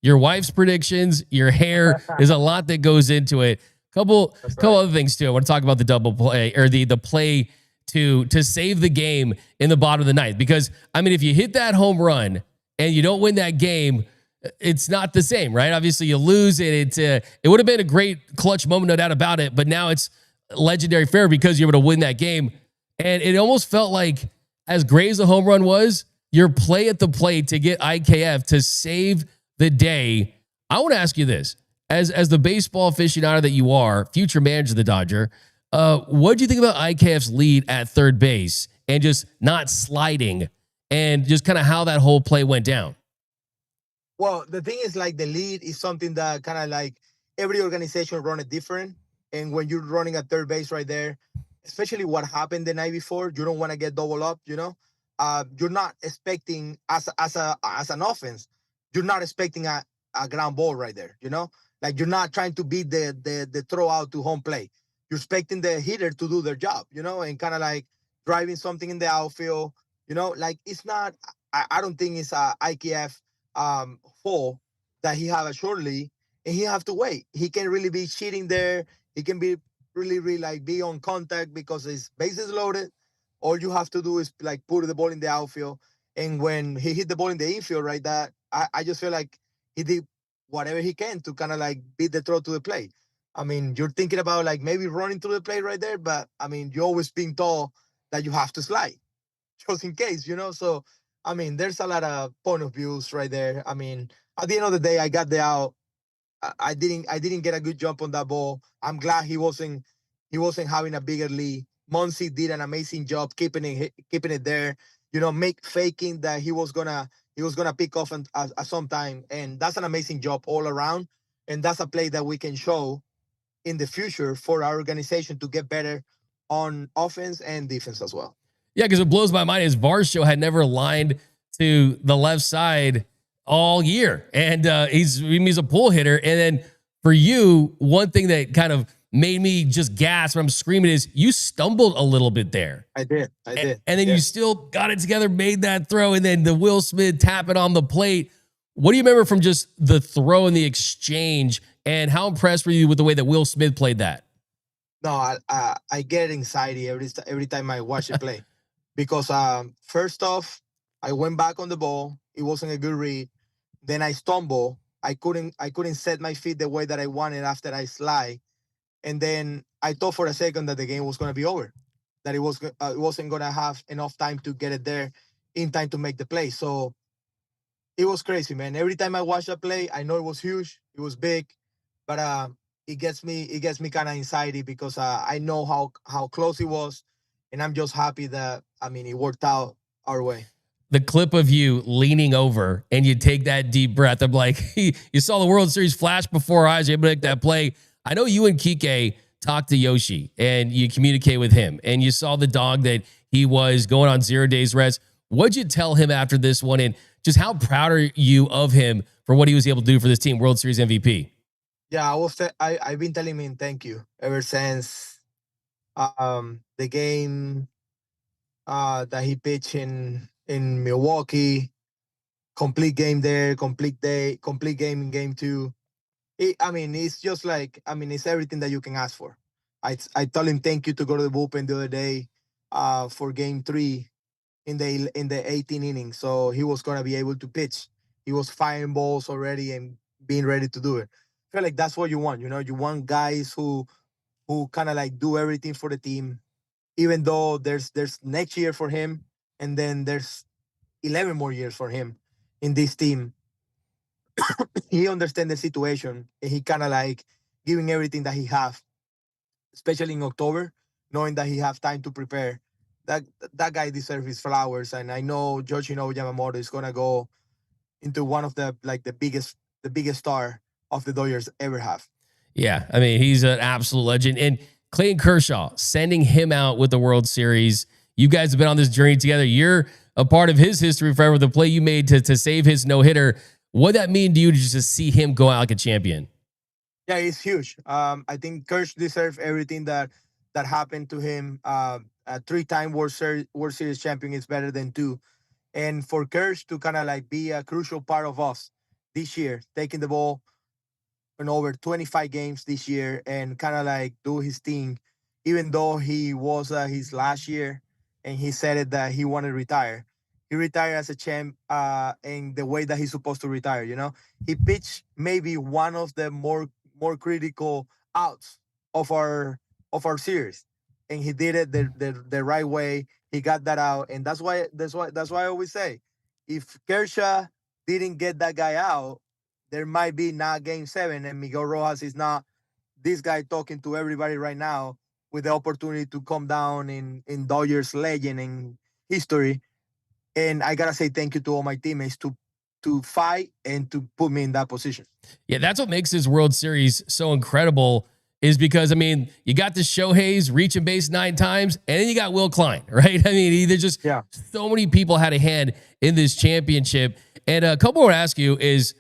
your wife's predictions, your hair, there's a lot that goes into it. Couple other things too. I want to talk about the double play or the play to save the game in the bottom of the ninth. Because I mean, if you hit that home run and you don't win that game, it's not the same, right? Obviously, you lose it. It would have been a great clutch moment, no doubt about it. But now it's legendary fair because you're able to win that game. And it almost felt like, as great as the home run was, your play at the plate to get IKF to save the day. I want to ask you this. As the baseball aficionado that you are, future manager of the Dodger, what do you think about IKF's lead at third base and just not sliding and just kind of how that whole play went down? Well, the thing is, like, the lead is something that kind of like every organization run it different. And when you're running at third base right there, especially what happened the night before, you don't want to get double up, you know? You're not expecting as an offense, you're not expecting a ground ball right there, you know? Like, you're not trying to beat the throw out to home plate. You're expecting the hitter to do their job, you know, and kind of like driving something in the outfield, you know, like it's not, I don't think it's a IKF fault that he have a short lead and he have to wait. He can really be cheating there. He can be really like be on contact because his base is loaded. All you have to do is like put the ball in the outfield. And when he hit the ball in the infield, right, that I just feel like he did whatever he can to kind of like beat the throw to the plate. I mean, you're thinking about like maybe running through the plate right there, but I mean, you're always being told that you have to slide just in case, you know? So, I mean, there's a lot of point of views right there. I mean, at the end of the day, I got the out. I didn't get a good jump on that ball. I'm glad he wasn't having a bigger lead. Muncy did an amazing job keeping it there. You know, faking that he was gonna pick off at some time, and that's an amazing job all around. And that's a play that we can show in the future for our organization to get better on offense and defense as well. Yeah, because it blows my mind is Varsho had never lined to the left side all year. And he's a pull hitter. And then for you, one thing that kind of made me just gasp when I'm screaming is you stumbled a little bit there. I did. And then you still got it together, made that throw, and then the Will Smith tap it on the plate. What do you remember from just the throw and the exchange, and how impressed were you with the way that Will Smith played that? No, I get anxiety every time I watch it play because first off, I went back on the ball. It wasn't a good read. Then I stumbled. I couldn't set my feet the way that I wanted after I slide. And then I thought for a second that the game was going to be over, that it wasn't going to have enough time to get it there in time to make the play. So it was crazy, man. Every time I watch that play, I know it was huge, it was big, but it gets me kind of anxiety because I know how close it was, and I'm just happy that it worked out our way. The clip of you leaning over and you take that deep breath. I'm like, you saw the World Series flash before our eyes. You're able to make that play. I know you and Kike talked to Yoshi and you communicate with him, and you saw the dog that he was going on 0 days rest. What'd you tell him after this one, and just how proud are you of him for what he was able to do for this team, World Series MVP? Yeah, I've been telling him thank you ever since the game that he pitched in Milwaukee. Complete game there, complete game in game 2. It's just like, it's everything that you can ask for. I told him thank you to go to the bullpen the other day for game 3 in the 18th inning. So he was going to be able to pitch. He was firing balls already and being ready to do it. I feel like that's what you want. You know, you want guys who kind of like do everything for the team, even though there's next year for him, and then there's 11 more years for him in this team. He understands the situation, and he kind of like giving everything that he have, especially in October, knowing that he have time to prepare. That guy deserves his flowers, and I know Yoshinobu Yamamoto is gonna go into one of the biggest star of the Dodgers ever have. Yeah, he's an absolute legend. And Clayton Kershaw, sending him out with the World Series. You guys have been on this journey together. You're a part of his history forever. The play you made to save his no-hitter. What that mean to you to just see him go out like a champion? Yeah, it's huge. I think Kersh deserves everything that that happened to him. A three-time World Series champion is better than two. And for Kersh to kind of like be a crucial part of us this year, taking the ball in over 25 games this year and kind of like do his thing, even though he was his last year and he said it that he wanted to retire. He retired as a champ in the way that he's supposed to retire. He pitched maybe one of the more critical outs of our series, and he did it the right way. He got that out, and that's why I always say, if Kershaw didn't get that guy out, there might be not game seven, and Miguel Rojas is not this guy talking to everybody right now with the opportunity to come down in Dodgers legend and history. And I gotta say thank you to all my teammates to fight and to put me in that position. Yeah, that's what makes this World Series so incredible is because, I mean, you got the Shohei's reaching base 9 times, and then you got Will Klein, right? I mean, there's just so many people had a hand in this championship. And a couple more to ask you is,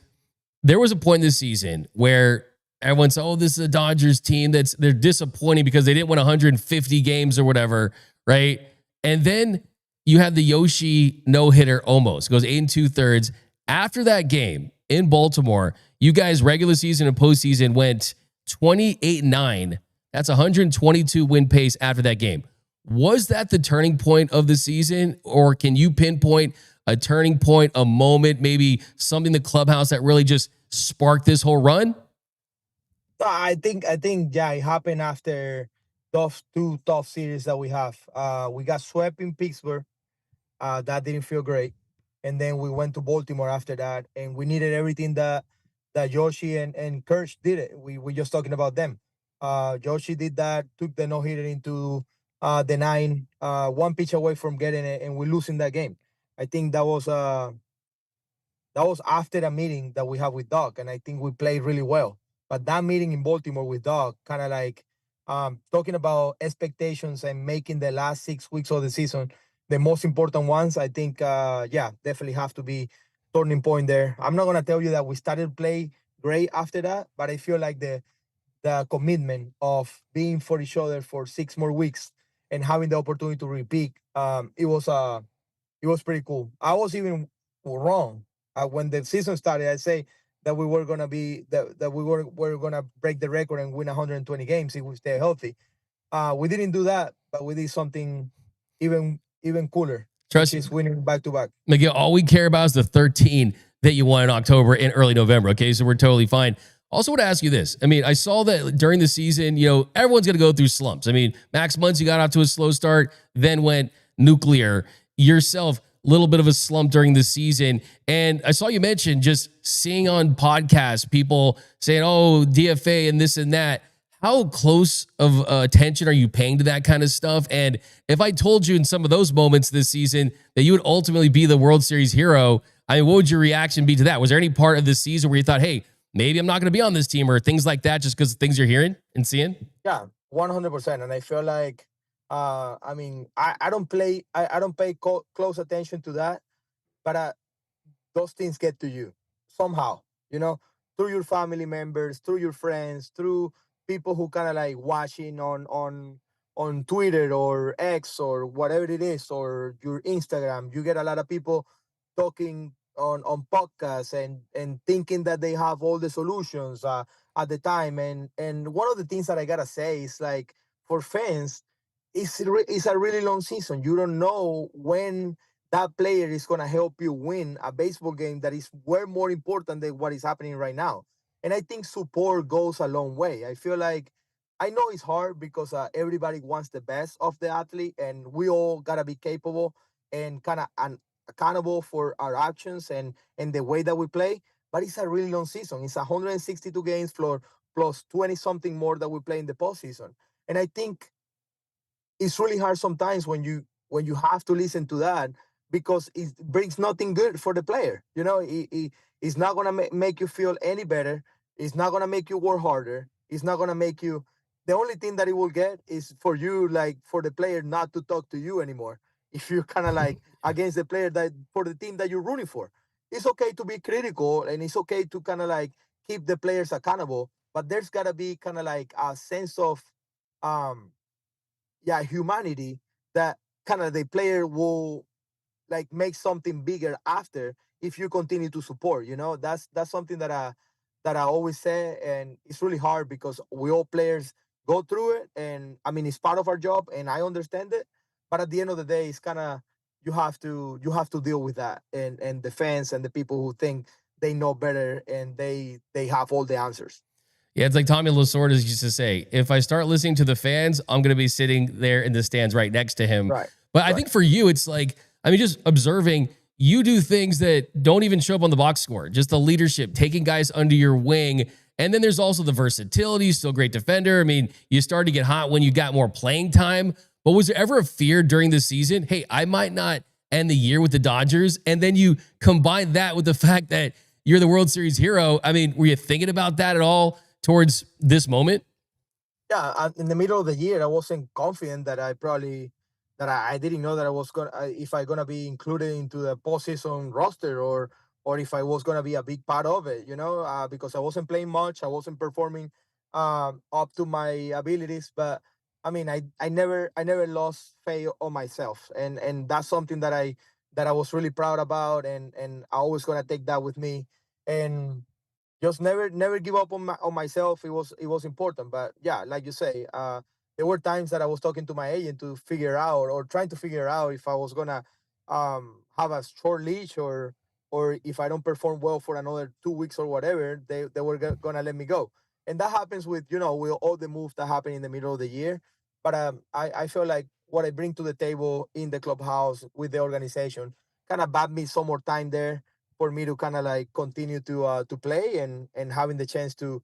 there was a point in this season where everyone said, oh, this is a Dodgers team they're disappointing because they didn't win 150 games or whatever, right? And then you had the Yoshi no-hitter almost. It goes 8 2/3. After that game in Baltimore, you guys regular season and postseason went 28-9. That's 122 win pace after that game. Was that the turning point of the season, or can you pinpoint a turning point, a moment, maybe something in the clubhouse that really just sparked this whole run? I think yeah, it happened after those 2 tough series that we have. We got swept in Pittsburgh. That didn't feel great. And then we went to Baltimore after that, and we needed everything that Yoshi and Kirsch did it. We just talking about them. Yoshi did that, took the no-hitter into the 9, 1 pitch away from getting it, and we losing that game. I think that was after a meeting that we have with Doc, and I think we played really well. But that meeting in Baltimore with Doc, kind of like talking about expectations and making the last 6 weeks of the season the most important ones. I think, definitely have to be turning point there. I'm not gonna tell you that we started play great after that, but I feel like the commitment of being for each other for 6 more weeks and having the opportunity to repeat, it was pretty cool. I was even wrong when the season started. I say that we were gonna be that we were gonna break the record and win 120 games if we stay healthy. We didn't do that, but we did something even cooler. Trust which is winning back to back. Miguel, all we care about is the 13 that you won in October and early November. Okay, so we're totally fine. Also, want to ask you this. I mean, I saw that during the season, everyone's going to go through slumps. I mean, Max Muncy got off to a slow start, then went nuclear. Yourself, little bit of a slump during the season. And I saw you mention just seeing on podcasts, people saying, oh, DFA and this and that. How close of attention are you paying to that kind of stuff? And if I told you in some of those moments this season that you would ultimately be the World Series hero, I mean, what would your reaction be to that? Was there any part of the season where you thought, hey, maybe I'm not going to be on this team, or things like that, just because things you're hearing and seeing? Yeah, 100%. And I feel like, I mean, I don't pay close attention to that, but those things get to you somehow, through your family members, through your friends, through people who kind of like watching on Twitter or X or whatever it is, or your Instagram. You get a lot of people talking on podcasts and thinking that they have all the solutions at the time. And one of the things that I gotta say is, like, for fans, it's a really long season. You don't know when that player is gonna help you win a baseball game that is way more important than what is happening right now. And I think support goes a long way. I feel like, I know it's hard because everybody wants the best of the athlete, and we all gotta be capable and kind of accountable for our actions and the way that we play. But it's a really long season. It's 162 games plus 20 something more that we play in the postseason. And I think it's really hard sometimes when you have to listen to that, because it brings nothing good for the player. It's not gonna make you feel any better. It's not gonna make you work harder. It's not gonna make you. The only thing that it will get is for you, like, for the player not to talk to you anymore. If you're kind of like against the player that for the team that you're rooting for, it's okay to be critical and it's okay to kind of like keep the players accountable. But there's gotta be kind of like a sense of um humanity that kind of the player will like make something bigger after if you continue to support. That's something that I always say, and it's really hard because we all players go through it, and I mean it's part of our job, and I understand it. But at the end of the day, it's kind of you have to deal with that, and the fans and the people who think they know better and they have all the answers. Yeah, it's like Tommy Lasorda used to say, if I start listening to the fans, I'm going to be sitting there in the stands right next to him. Right. But I think for you, it's like, I mean, just observing, you do things that don't even show up on the box score. Just the leadership, taking guys under your wing. And then there's also the versatility, still great defender. I mean, you started to get hot when you got more playing time. But was there ever a fear during the season, hey, I might not end the year with the Dodgers? And then you combine that with the fact that you're the World Series hero. I mean, were you thinking about that at all towards this moment? Yeah, in the middle of the year, I wasn't confident that I didn't know that I was gonna if I gonna be included into the postseason roster, or if I was gonna be a big part of it. Because I wasn't playing much, I wasn't performing up to my abilities. But I mean, I never lost faith on myself, and that's something that I was really proud about, and I always gonna take that with me, and just never give up on myself. It was important. But yeah, like you say, there were times that I was talking to my agent to figure out, or trying to figure out, if I was gonna have a short leash, or if I don't perform well for another 2 weeks or whatever, they were gonna let me go. And that happens with all the moves that happen in the middle of the year. But I feel like what I bring to the table in the clubhouse with the organization kind of bought me some more time there for me to kind of like continue to play, and having the chance to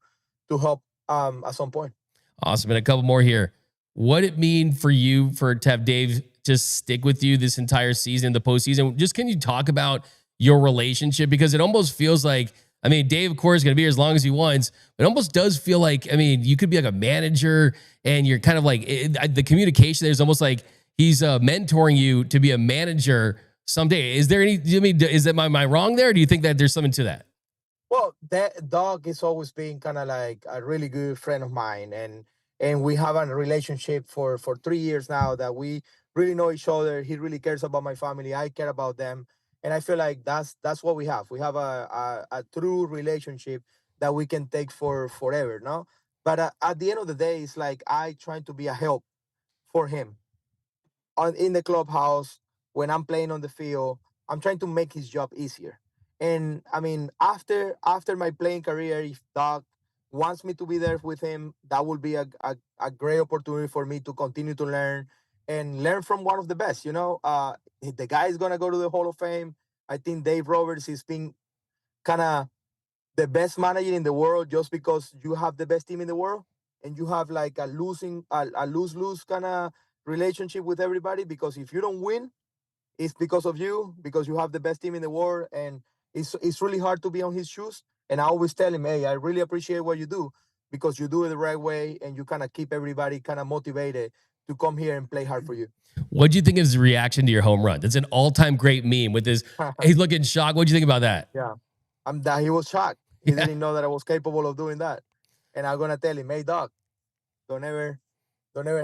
help at some point. Awesome. And a couple more here. What it mean for you to have Dave just stick with you this entire season, the postseason? Just can you talk about your relationship? Because it almost feels like, I mean, Dave, of course, is going to be here as long as he wants, but it almost does feel like, I mean, you could be like a manager, and you're kind of like, the communication there's almost like he's mentoring you to be a manager someday. Is there any, I mean, am I wrong there? Or do you think that there's something to that? Well, that dog is always been kind of like a really good friend of mine, and we have a relationship for 3 years now that we really know each other. He really cares about my family. I care about them, and I feel like that's what we have. We have a true relationship that we can take for forever, no. But at the end of the day, it's like I trying to be a help for him in the clubhouse. When I'm playing on the field, I'm trying to make his job easier. And I mean, after my playing career, if Doc wants me to be there with him, that will be a great opportunity for me to continue to learn, and learn from one of the best. The guy is gonna go to the Hall of Fame. I think Dave Roberts is being kind of the best manager in the world, just because you have the best team in the world, and you have like a lose-lose kind of relationship with everybody. Because if you don't win, it's because of you, because you have the best team in the world, and it's really hard to be on his shoes. And I always tell him, hey, I really appreciate what you do, because you do it the right way, and you kind of keep everybody kind of motivated to come here and play hard for you. What do you think is his reaction to your home run? That's an all-time great meme with his, he's looking shocked. What do you think about that? Yeah, he was shocked. He didn't know that I was capable of doing that. And I'm gonna tell him, hey, Doc, don't ever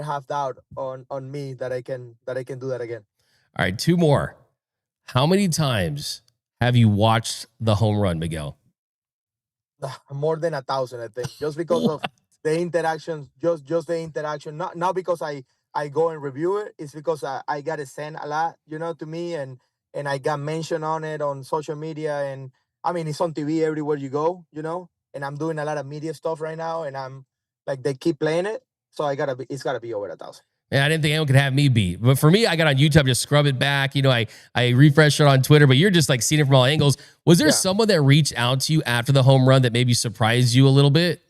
have doubt on me that I can do that again. All right, two more. How many times have you watched the home run, Miguel? More than 1,000, I think, just because of the interactions, just the interaction. Not because I go and review it. It's because I got it sent a lot, to me, and I got mentioned on it on social media, and I mean it's on TV everywhere you go, And I'm doing a lot of media stuff right now, and I'm like, they keep playing it, so it's gotta be over 1,000. Yeah, I didn't think anyone could have me beat. But for me, I got on YouTube, just scrub it back. I refreshed it on Twitter, but you're just like seeing it from all angles. Was there someone that reached out to you after the home run that maybe surprised you a little bit?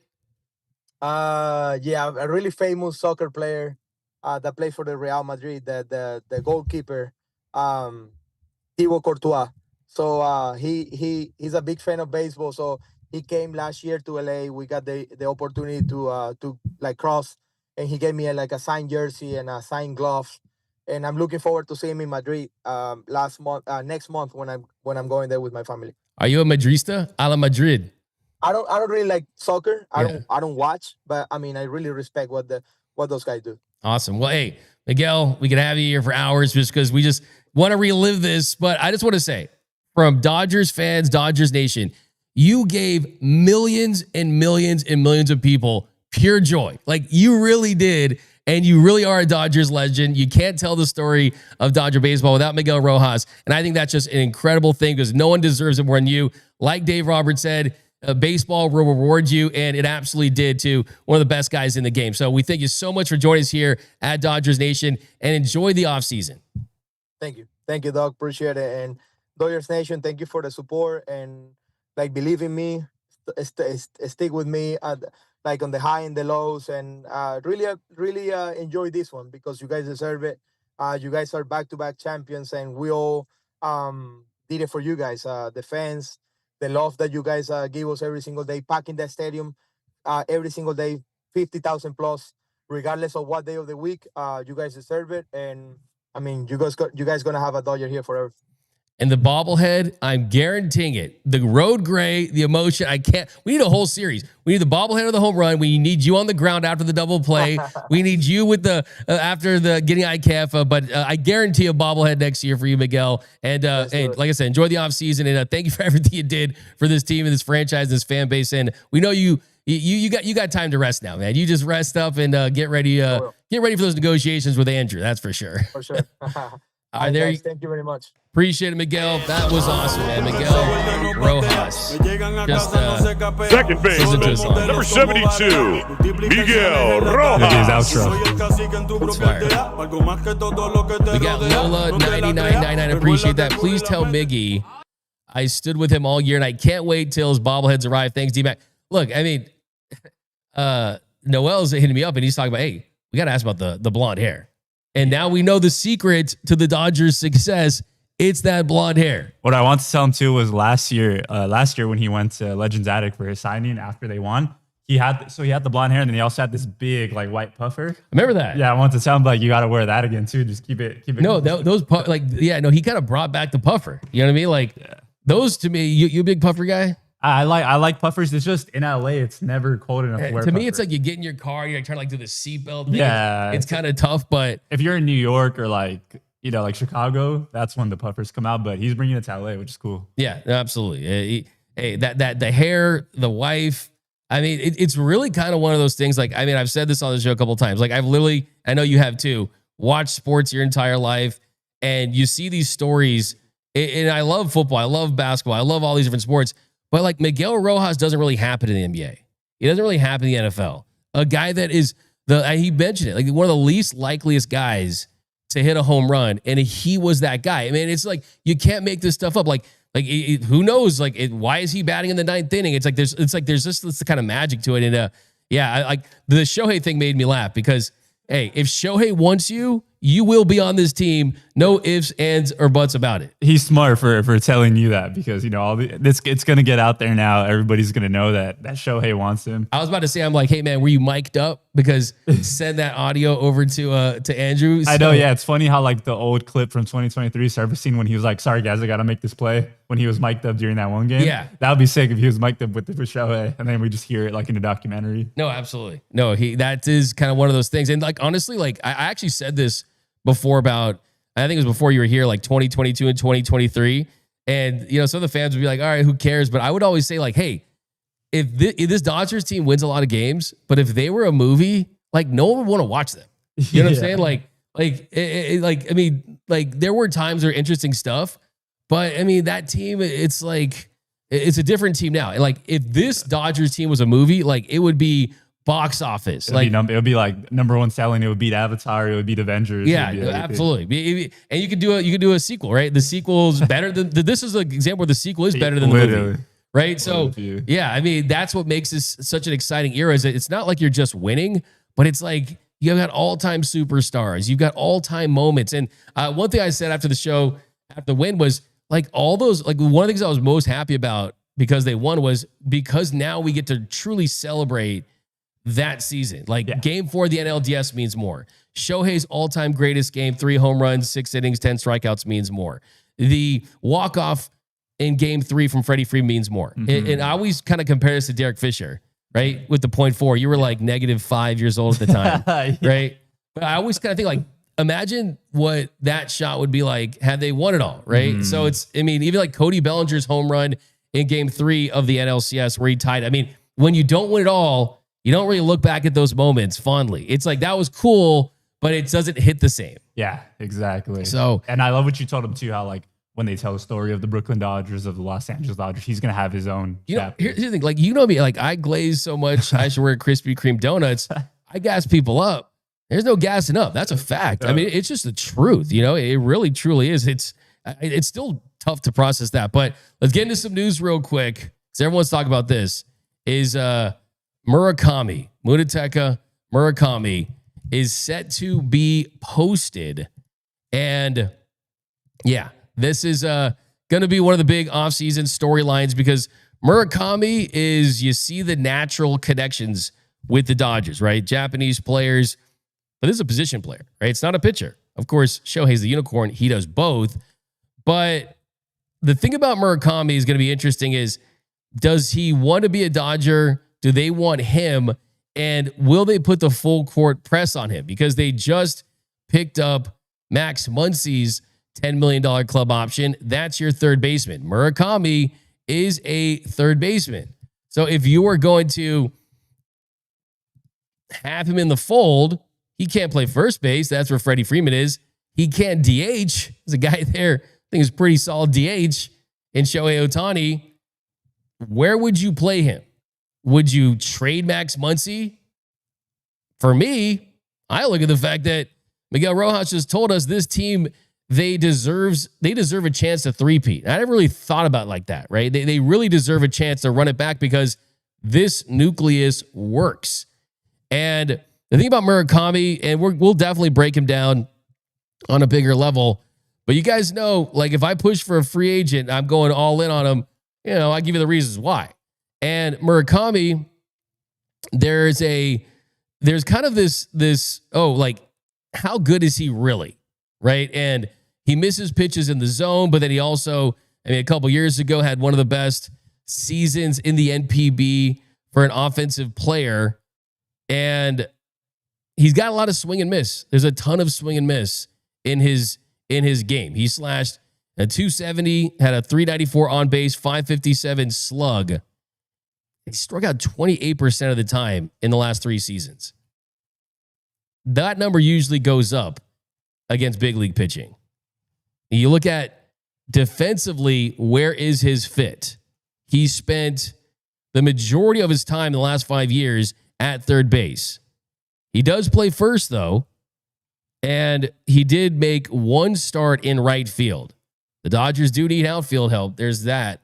Yeah, a really famous soccer player that plays for the Real Madrid, the goalkeeper, Thibaut Courtois. So he's a big fan of baseball. So he came last year to LA. We got the opportunity to like cross, and he gave me like a signed jersey and a signed gloves. And I'm looking forward to seeing him in Madrid next month when I'm going there with my family. Are you a Madrista? A la Madrid. I don't really like soccer. I don't watch, but I mean I really respect what those guys do. Awesome. Well, hey, Miguel, we could have you here for hours just because we just want to relive this. But I just want to say, from Dodgers fans, Dodgers Nation, you gave millions and millions and millions of people pure joy. Like you really did. And you really are a Dodgers legend. You can't tell the story of Dodger baseball without Miguel Rojas. And I think that's just an incredible thing because no one deserves it more than you. Like Dave Roberts said, baseball will reward you, and it absolutely did too. One of the best guys in the game. So we thank you so much for joining us here at Dodgers Nation, and enjoy the offseason. Thank you. Thank you, Doc. Appreciate it. And Dodgers Nation, thank you for the support and like believe in me, stick with me like on the high and the lows, and really enjoy this one because you guys deserve it. You guys are back-to-back champions, and we all did it for you guys. The fans, the love that you guys give us every single day, packing that stadium every single day, 50,000 plus, regardless of what day of the week. You guys deserve it, and I mean, you guys gonna have a Dodger here forever. And the bobblehead, I'm guaranteeing it. The road gray, the emotion, we need a whole series. We need the bobblehead of the home run. We need you on the ground after the double play. We need you with the, after the getting IKF. But I guarantee a bobblehead next year for you, Miguel. And like I said, enjoy the offseason. And thank you for everything you did for this team and this franchise, this fan base. And we know you got time to rest now, man. You just rest up and get ready for those negotiations with Andrew. That's for sure. For sure. All right, there. Thank you very much. Appreciate it, Miguel. That was awesome, man. Miguel Rojas. Just Second listen to his baseman, line. number 72, Miguel Rojas. It's fire. We got Lola 9999. Appreciate that. Please tell Miggy I stood with him all year, and I can't wait till his bobbleheads arrive. Thanks, D-Mac. Look, I mean, Noel's hitting me up, and he's talking about, hey, we got to ask about the blonde hair. And now we know the secret to the Dodgers' success. It's that blonde hair. What I want to tell him too was last year when he went to Legends Attic for his signing after they won, he had the blonde hair and then he also had this big like white puffer. Remember that? Yeah, I want to tell him like you got to wear that again too. Just keep it. No, he kind of brought back the puffer. You know what I mean? Like those to me, you a big puffer guy? I like puffers. It's just in LA, it's never cold enough to wear. To me, it's like you get in your car, you're like trying to like do the seatbelt thing. Yeah, it's kind of tough, but if you're in New York or like Chicago, that's when the puffers come out. But he's bringing it to LA, which is cool. Yeah, absolutely. Hey, that the hair, the wife. I mean, it's really kind of one of those things. Like, I mean, I've said this on the show a couple of times. Like, I know you have too, watched sports your entire life, and you see these stories. And I love football, I love basketball, I love all these different sports. But like Miguel Rojas doesn't really happen in the NBA. It doesn't really happen in the NFL. A guy that is he mentioned it, like one of the least likeliest guys to hit a home run, and he was that guy. I mean, it's like you can't make this stuff up. Like who knows? Like why is he batting in the ninth inning? It's like there's just this kind of magic to it. And I like the Shohei thing made me laugh because hey, if Shohei wants you, you will be on this team. No ifs, ands, or buts about it. He's smart for telling you that because it's gonna get out there now. Everybody's gonna know that Shohei wants him. I was about to say, I'm like, hey man, were you mic'd up? Because send that audio over to Andrew. I know, yeah. It's funny how like the old clip from 2023 surfacing when he was like, "Sorry guys, I gotta make this play." When he was mic'd up during that one game, yeah, that would be sick if he was mic'd up with Shohei, and then we just hear it like in a documentary. No, absolutely, no. That is kind of one of those things, and like honestly, like I actually said this before about, I think it was before you were here, like 2022 and 2023. And, some of the fans would be like, all right, who cares? But I would always say like, hey, if this Dodgers team wins a lot of games, but if they were a movie, like no one would want to watch them. You know what I'm saying? I mean, there were times there were interesting stuff, but I mean, that team, it's like, it's a different team now. Like if this Dodgers team was a movie, like it would be box office. It would be like number one selling. It would beat Avatar. It would beat Avengers. Yeah, absolutely. And you could do a sequel, right? The sequel's better than this is an example where the sequel is better than the movie, right? So yeah, I mean that's what makes this such an exciting era. Is that it's not like you're just winning, but it's like you've got all-time superstars. You've got all-time moments. And one thing I said after the show, after the win, was like all those. Like one of the things I was most happy about because they won was because now we get to truly celebrate that season. Game 4 of the NLDS means more. Shohei's all-time greatest game, 3 home runs, 6 innings, 10 strikeouts means more. The walk-off in game 3 from Freddie Freeman means more. Mm-hmm. And I always kind of compare this to Derek Fisher, right? With the .4. You were like -5 years old at the time, right? But I always kind of think like, imagine what that shot would be like had they won it all, right? So even like Cody Bellinger's home run in game 3 of the NLCS where he tied. I mean, when you don't win it all, you don't really look back at those moments fondly. It's like, that was cool, but it doesn't hit the same. Yeah, exactly. So, and I love what you told him too, how like when they tell the story of the Brooklyn Dodgers, of the Los Angeles Dodgers, he's going to have his own. here's the thing, like, me, like I glaze so much, I should wear Krispy Kreme donuts. I gas people up. There's no gassing up. That's a fact. I mean, it's just the truth. It really, truly is. It's still tough to process that. But let's get into some news real quick, because everyone's talking about this. Is Murakami, Munetaka Murakami, is set to be posted. And yeah, this is going to be one of the big offseason storylines, because Murakami is, you see the natural connections with the Dodgers, right? Japanese players. But this is a position player, right? It's not a pitcher. Of course, Shohei's the unicorn. He does both. But the thing about Murakami is going to be interesting is, does he want to be a Dodger? Do they want him? And will they put the full court press on him? Because they just picked up Max Muncy's $10 million club option. That's your third baseman. Murakami is a third baseman. So if you are going to have him in the fold, he can't play first base. That's where Freddie Freeman is. He can't DH. There's a guy there, I think is pretty solid DH in Shohei Ohtani. Where would you play him? Would you trade Max Muncy? For me, I look at the fact that Miguel Rojas just told us this team, they deserve a chance to three-peat. I never really thought about it like that, right? They really deserve a chance to run it back, because this nucleus works. And the thing about Murakami, and we'll definitely break him down on a bigger level, but you guys know, like, if I push for a free agent, I'm going all in on him, I give you the reasons why. And Murakami, there's kind of this, how good is he really, right? And he misses pitches in the zone, but then he also, a couple years ago had one of the best seasons in the NPB for an offensive player. And he's got a lot of swing and miss. There's a ton of swing and miss in his game. He slashed a 270, had a 394 on base, 557 slug. He struck out 28% of the time in the last 3 seasons. That number usually goes up against big league pitching. You look at defensively, where is his fit? He spent the majority of his time in the last 5 years at third base. He does play first, though, and he did make one start in right field. The Dodgers do need outfield help. There's that.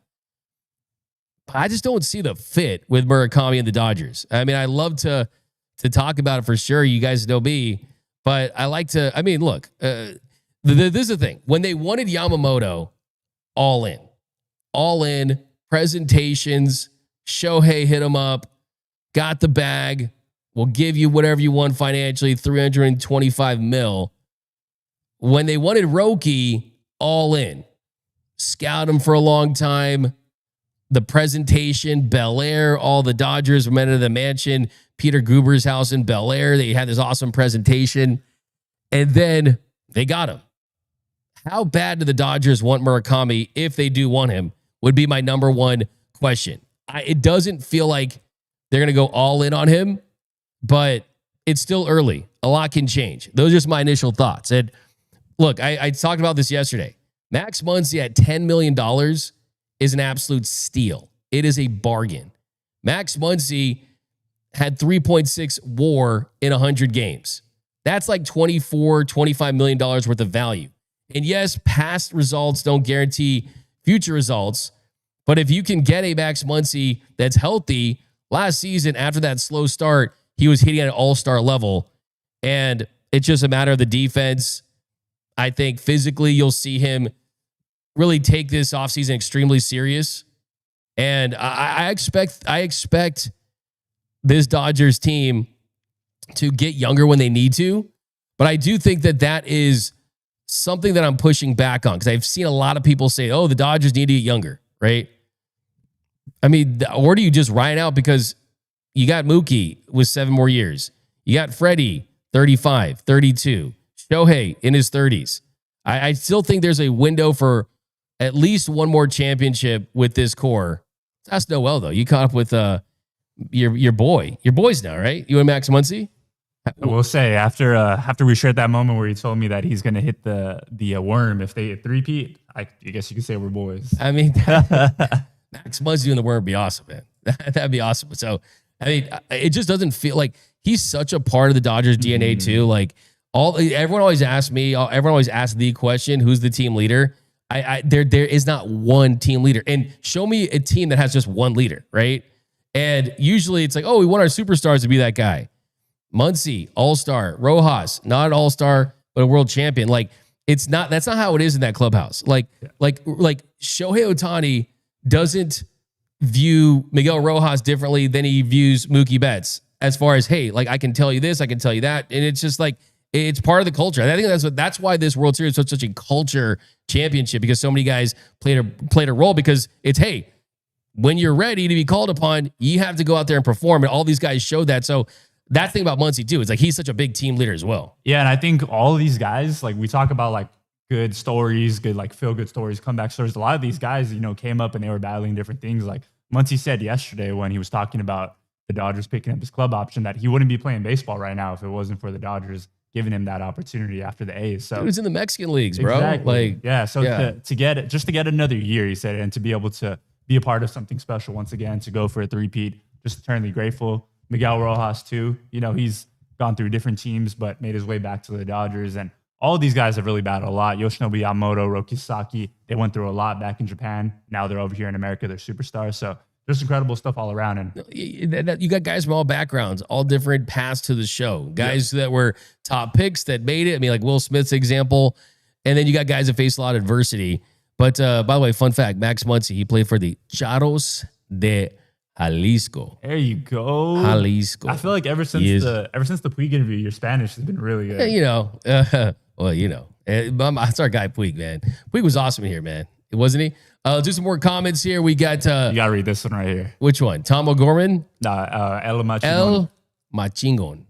I just don't see the fit with Murakami and the Dodgers. I mean, I love to talk about it for sure. You guys know me, but I like to. I mean, look, this is the thing. When they wanted Yamamoto, all in presentations. Shohei hit him up, got the bag. We'll give you whatever you want financially, $325 million. When they wanted Roki, all in. Scout him for a long time. The presentation, Bel Air, all the Dodgers went into the mansion, Peter Guber's house in Bel Air. They had this awesome presentation. And then they got him. How bad do the Dodgers want Murakami if they do want him would be my number one question. It doesn't feel like they're going to go all in on him, but it's still early. A lot can change. Those are just my initial thoughts. And look, I talked about this yesterday. Max Muncy at $10 million is an absolute steal. It is a bargain. Max Muncy had 3.6 WAR in 100 games. That's like $25 million worth of value. And yes, past results don't guarantee future results, but if you can get a Max Muncy that's healthy, last season after that slow start, he was hitting at an all-star level, and it's just a matter of the defense. I think physically you'll see him really take this offseason extremely serious. And I expect this Dodgers team to get younger when they need to. But I do think that is something that I'm pushing back on, because I've seen a lot of people say, oh, the Dodgers need to get younger, right? I mean, or do you just ride out because you got Mookie with 7 more years? You got Freddie, 35, 32. Shohei in his 30s. I still think there's a window for at least one more championship with this core. That's Noel, though. You caught up with your boys now, right? You and Max Muncy? I will say after we shared that moment where he told me that he's going to hit the worm if they three-peat, I guess you could say we're boys. I mean, Max Muncy doing the worm would be awesome, man. That'd be awesome. So, I mean, it just doesn't feel like he's such a part of the Dodgers DNA too. Like everyone always asks the question, who's the team leader? There is not one team leader. And show me a team that has just one leader, right? And usually it's like, oh, we want our superstars to be that guy. Muncy, all-star. Rojas, not an all-star, but a world champion. Like, that's not how it is in that clubhouse. Like Shohei Ohtani doesn't view Miguel Rojas differently than he views Mookie Betts as far as, hey, like, I can tell you this, I can tell you that. And it's just like, it's part of the culture. And I think that's why this World Series is such a culture championship, because so many guys played a role, because it's, hey, when you're ready to be called upon, you have to go out there and perform. And all these guys showed that. So that thing about Muncy too is like, he's such a big team leader as well. Yeah. And I think all of these guys, like we talk about like good stories, good, like feel good stories, comeback stories. A lot of these guys, came up and they were battling different things. Like Muncy said yesterday when he was talking about the Dodgers picking up his club option, that he wouldn't be playing baseball right now if it wasn't for the Dodgers giving him that opportunity after the A's. So he was in the Mexican leagues, bro. Exactly. Like, yeah. So to get another year, he said, and to be able to be a part of something special once again, to go for a three-peat, just eternally grateful. Miguel Rojas too. He's gone through different teams, but made his way back to the Dodgers. And all of these guys have really battled a lot. Yoshinobu Yamamoto, Roki Sasaki, they went through a lot back in Japan. Now they're over here in America. They're superstars. So just incredible stuff all around. And you got guys from all backgrounds, all different paths to the show. Guys that were top picks that made it. I mean, like Will Smith's example. And then you got guys that faced a lot of adversity. But by the way, fun fact, Max Muncy, he played for the Charros de Jalisco. There you go. Jalisco. I feel like ever since the Puig interview, your Spanish has been really good. Yeah, that's our guy Puig, man. Puig was awesome here, man. Wasn't he? Do some more comments here. We got you gotta read this one right here. Which one? Tom O'Gorman? El Machingon. El Machingon.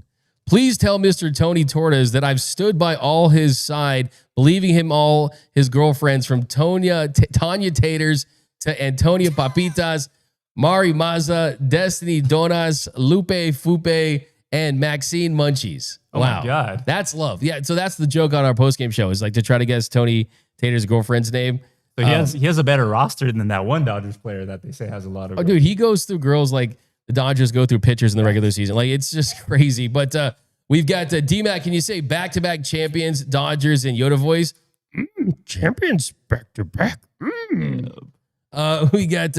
Please tell Mr. Tony Torres that I've stood by all his side, believing him all his girlfriends, from Tanya Taters to Antonia Papitas, Mari Maza, Destiny Donas, Lupe Fupe, and Maxine Munchies. Oh wow. my God. That's love. Yeah, so that's the joke on our postgame show, is like to try to guess Tony Tater's girlfriend's name. So he has a better roster than that one Dodgers player that they say has a lot of. Oh, dude, he goes through girls like the Dodgers go through pitchers in the regular season. Like, it's just crazy. But we've got D-Mac. Can you say back-to-back champions, Dodgers, and Yoda voice? Champions back-to-back. We got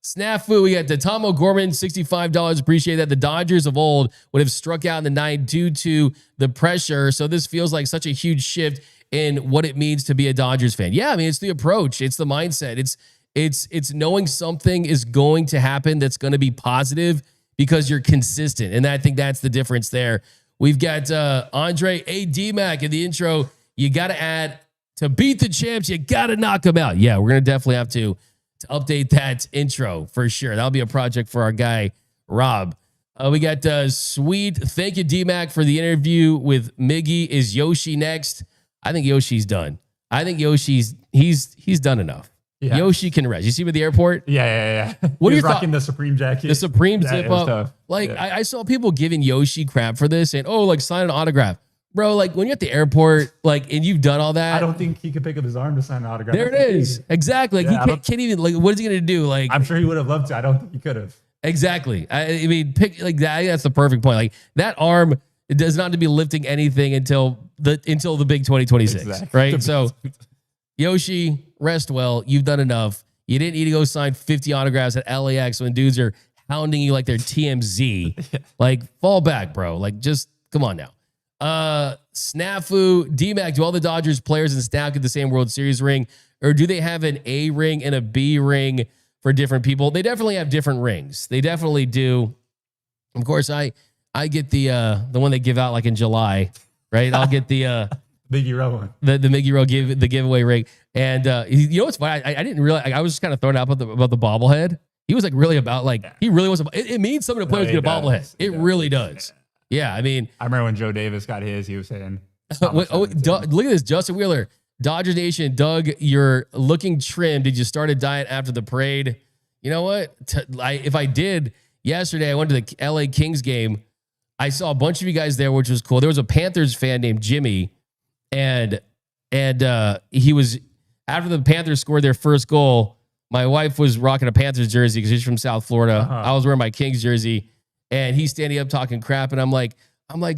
Snafu. We got the Tom O'Gorman, $65. Appreciate that. The Dodgers of old would have struck out in the ninth due to the pressure. So this feels like such a huge shift in what it means to be a Dodgers fan. Yeah, I mean, it's the approach. It's the mindset. It's knowing something is going to happen that's going to be positive because you're consistent. And I think that's the difference there. We've got Andre A. D-Mac in the intro. You got to add, to beat the champs, you got to knock them out. Yeah, we're going to definitely have to update that intro for sure. That'll be a project for our guy, Rob. We got Sweet. Thank you, D-Mac, for the interview with Miggy. Is Yoshi next? I think Yoshi's done. I think he's done enough. Yeah. Yoshi can rest. You see him at the airport? Yeah. What are you rocking the Supreme jacket? The Supreme zip up. Like, I saw people giving Yoshi crap for this, and like, sign an autograph. Bro, like, when you're at the airport, like, and you've done all that. I don't think he could pick up his arm to sign an autograph. There it is. Exactly. Like, he can't even, like, what is he going to do? Like, I'm sure he would have loved to. I don't think he could have. Exactly. I mean, pick like that. That's the perfect point. Like, that arm, it does not have to be lifting anything until the big 2026, exactly. Right? So, Yoshi, rest well. You've done enough. You didn't need to go sign 50 autographs at LAX when dudes are hounding you like they're TMZ. Like, fall back, bro. Like, just come on now. Snafu, D-Mac, do all the Dodgers players and staff get the same World Series ring, or do they have an A ring and a B ring for different people? They definitely have different rings. They definitely do. Of course, I get the one they give out like in July, right? I'll get the Miggy Rowe one. The Miggy Rowe the giveaway ring. And you know what's funny? I didn't realize, I was just kind of thrown out about the bobblehead. He was like really about, like, he really was about, it means something to play with a bobblehead. It really does. Yeah, I mean, I remember when Joe Davis got his, he was saying, how much look that at this, Justin Wheeler, Dodgers Nation. Doug, you're looking trim. Did you start a diet after the parade? You know what? If I did yesterday, I went to the LA Kings game. I saw a bunch of you guys there, which was cool. There was a Panthers fan named Jimmy, and he was, after the Panthers scored their first goal, my wife was rocking a Panthers jersey because she's from South Florida. I was wearing my Kings jersey, and he's standing up talking crap, and I'm like,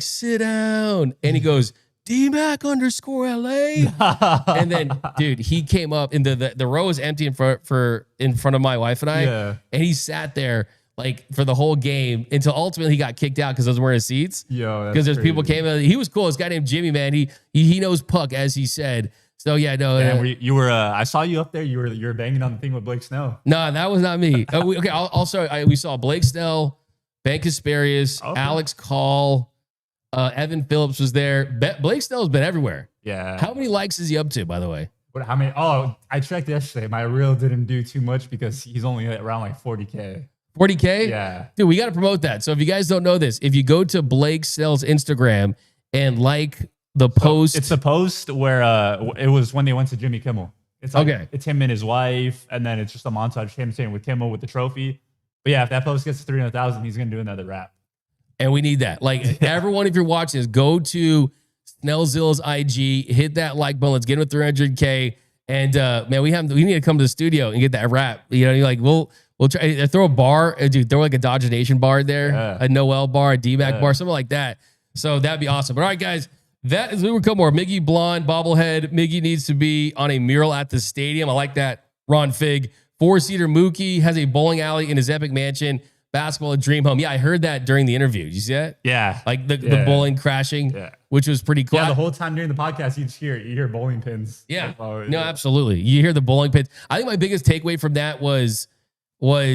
sit down. And he goes, DMAC _ LA. And then, dude, he came up, and the row was empty in front of my wife and I. Yeah. And he sat there like for the whole game until ultimately he got kicked out because I was wearing seats. Because there's people came in. He was cool. This guy named Jimmy, man. He knows puck, as he said. So yeah, no. Yeah, you were. I saw you up there. You were banging on the thing with Blake Snell. No, that was not me. Okay. We saw Blake Snell, Ben Kasparius, Alex Call, Evan Phillips was there. Blake Snell's been everywhere. Yeah. How many likes is he up to, by the way? How many? Oh, I checked yesterday. My reel didn't do too much because he's only around like 40K. 40K? Yeah. Dude, we got to promote that. So if you guys don't know this, if you go to Blake Snell's Instagram and like the post. It's the post where it was when they went to Jimmy Kimmel. It's like, okay. It's him and his wife, and then it's just a montage of him sitting with Kimmel with the trophy. But yeah, if that post gets to 300,000, he's going to do another rap. And we need that. Like, everyone, if you're watching this, go to Snellzilla's IG, hit that like button. Let's get him to 300K. And man, we need to come to the studio and get that rap. You know, you're like, we'll try. Throw a bar, dude. Throw like a Dodger Nation bar there, a Noel bar, a D-Mac bar, something like that. So that'd be awesome. But all right, guys, that is we come more. Miggy Blonde bobblehead. Miggy needs to be on a mural at the stadium. I like that. Ron Fig. 4-seater Mookie has a bowling alley in his epic mansion. Basketball a dream home. Yeah, I heard that during the interview. Did you see that? Yeah. Like the bowling crashing, which was pretty cool. Yeah, the whole time during the podcast, you hear bowling pins. Yeah. Like, oh, no, absolutely. You hear the bowling pins. I think my biggest takeaway from that was when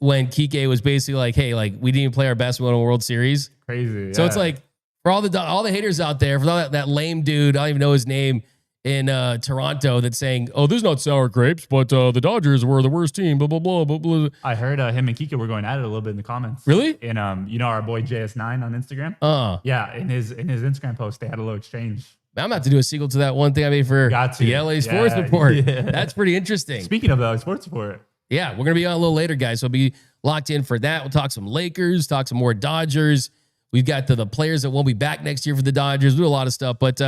Kike was basically like, hey, like we didn't even play our best in the World Series. Crazy. So it's like for all the haters out there, for all that lame dude, I don't even know his name, in Toronto that's saying, oh, there's not sour grapes, but the Dodgers were the worst team, blah, blah, blah, blah, blah. I heard him and Kike were going at it a little bit in the comments. Really? And you know our boy JS9 on Instagram? Yeah, in his Instagram post, they had a little exchange. I'm about to do a sequel to that one thing I made for the LA Sports Report. Yeah. That's pretty interesting. Speaking of the Sports Report. Yeah, we're going to be on a little later, guys. So be locked in for that. We'll talk some Lakers, talk some more Dodgers. We've got the players that won't be back next year for the Dodgers. We'll do a lot of stuff, but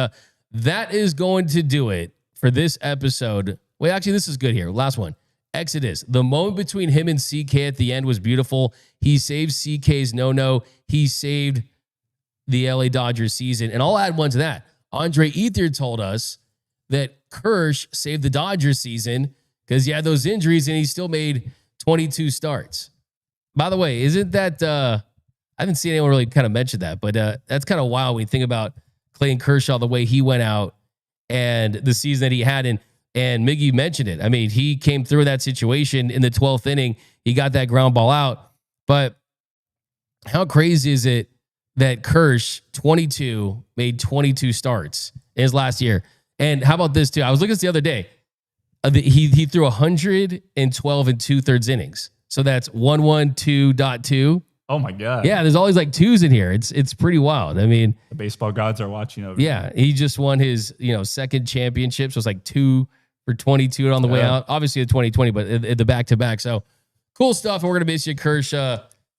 that is going to do it for this episode. Wait, actually, this is good here. Last one. Exodus. The moment between him and CK at the end was beautiful. He saved CK's no-no. He saved the LA Dodgers season. And I'll add one to that. Andre Ether told us that Kirsch saved the Dodgers season because he had those injuries and he still made 22 starts. By the way, isn't that, I haven't seen anyone really kind of mention that, but that's kind of wild when you think about Clayton Kershaw, the way he went out and the season that he had. And Miggy mentioned it. I mean, he came through that situation in the 12th inning. He got that ground ball out. But how crazy is it that Kirsch, 22, made 22 starts in his last year? And how about this, too? I was looking at this the other day. He threw 112 and 2/3 innings. So that's 112.2. Oh my God. Yeah, there's always like twos in here. It's pretty wild. I mean, the baseball gods are watching over. Yeah, he just won his, second championship. So it's like 2 for 22 on the way out. Obviously the 2020, but the back-to-back. So cool stuff. And we're gonna miss you, Kirsch.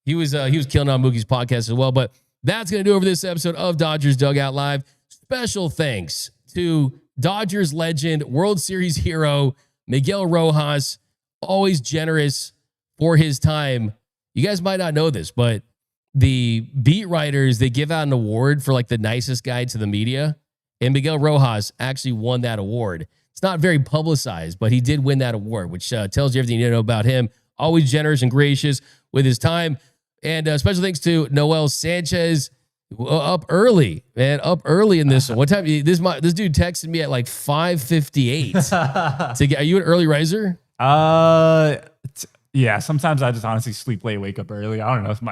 He was killing on Mookie's podcast as well. But that's gonna do it for this episode of Dodgers Dugout Live. Special thanks to Dodgers legend, World Series hero, Miguel Rojas, always generous for his time. You guys might not know this, but the beat writers, they give out an award for like the nicest guy to the media. And Miguel Rojas actually won that award. It's not very publicized, but he did win that award, which tells you everything you need to know about him. Always generous and gracious with his time. And special thanks to Noel Sanchez, up early, man, up early in this one. What time? This dude texted me at like 5:58. Are you an early riser? Yeah, sometimes I just honestly sleep late, wake up early. I don't know if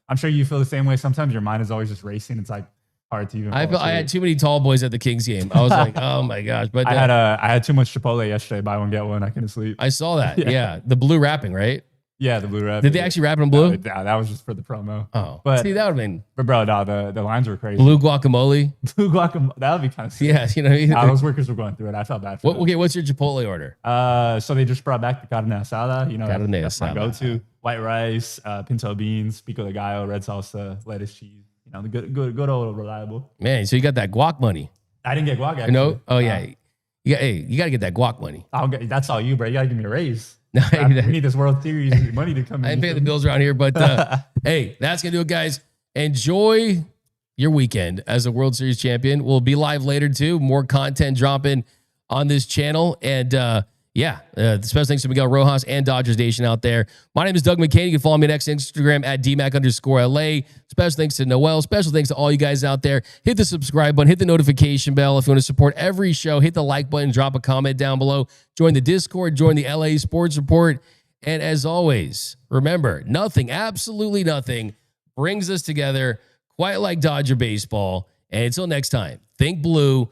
I'm sure you feel the same way. Sometimes your mind is always just racing. It's like hard to even. I had too many tall boys at the Kings game. I was like, oh my gosh! But I had too much Chipotle yesterday. Buy one get one. I couldn't sleep. I saw that. Yeah, the blue wrapping, right? Yeah, the blue wrap. Did they actually wrap it in blue? Yeah, that was just for the promo. Oh, but see, that would have been But bro, no, the lines were crazy. blue guacamole. Blue guacamole. That would be kind of sick. Yeah, you know. Nah, those workers were going through it. I felt bad for them. Okay, what's your Chipotle order? So they just brought back the carne asada. You know, Carne that's my asada. go-to. White rice, pinto beans, pico de gallo, red salsa, lettuce, cheese. You know, the good old reliable. Man, so you got that guac money. I didn't get guac. Actually. You know? Oh yeah. You got to get that guac money. That's all you, bro. You gotta give me a raise. No, We need this World Series money to come in. I didn't pay the bills around here, but hey, that's gonna do it, guys. Enjoy your weekend as a World Series champion. We'll be live later too. More content dropping on this channel, and special thanks to Miguel Rojas and Dodgers Nation out there. My name is Doug McKain. You can follow me next Instagram at DMAC_LA. Special thanks to Noel. Special thanks to all you guys out there. Hit the subscribe button. Hit the notification bell. If you want to support every show, hit the like button. Drop a comment down below. Join the Discord. Join the LA Sports Report. And as always, remember, nothing, absolutely nothing, brings us together quite like Dodger baseball. And until next time, think blue.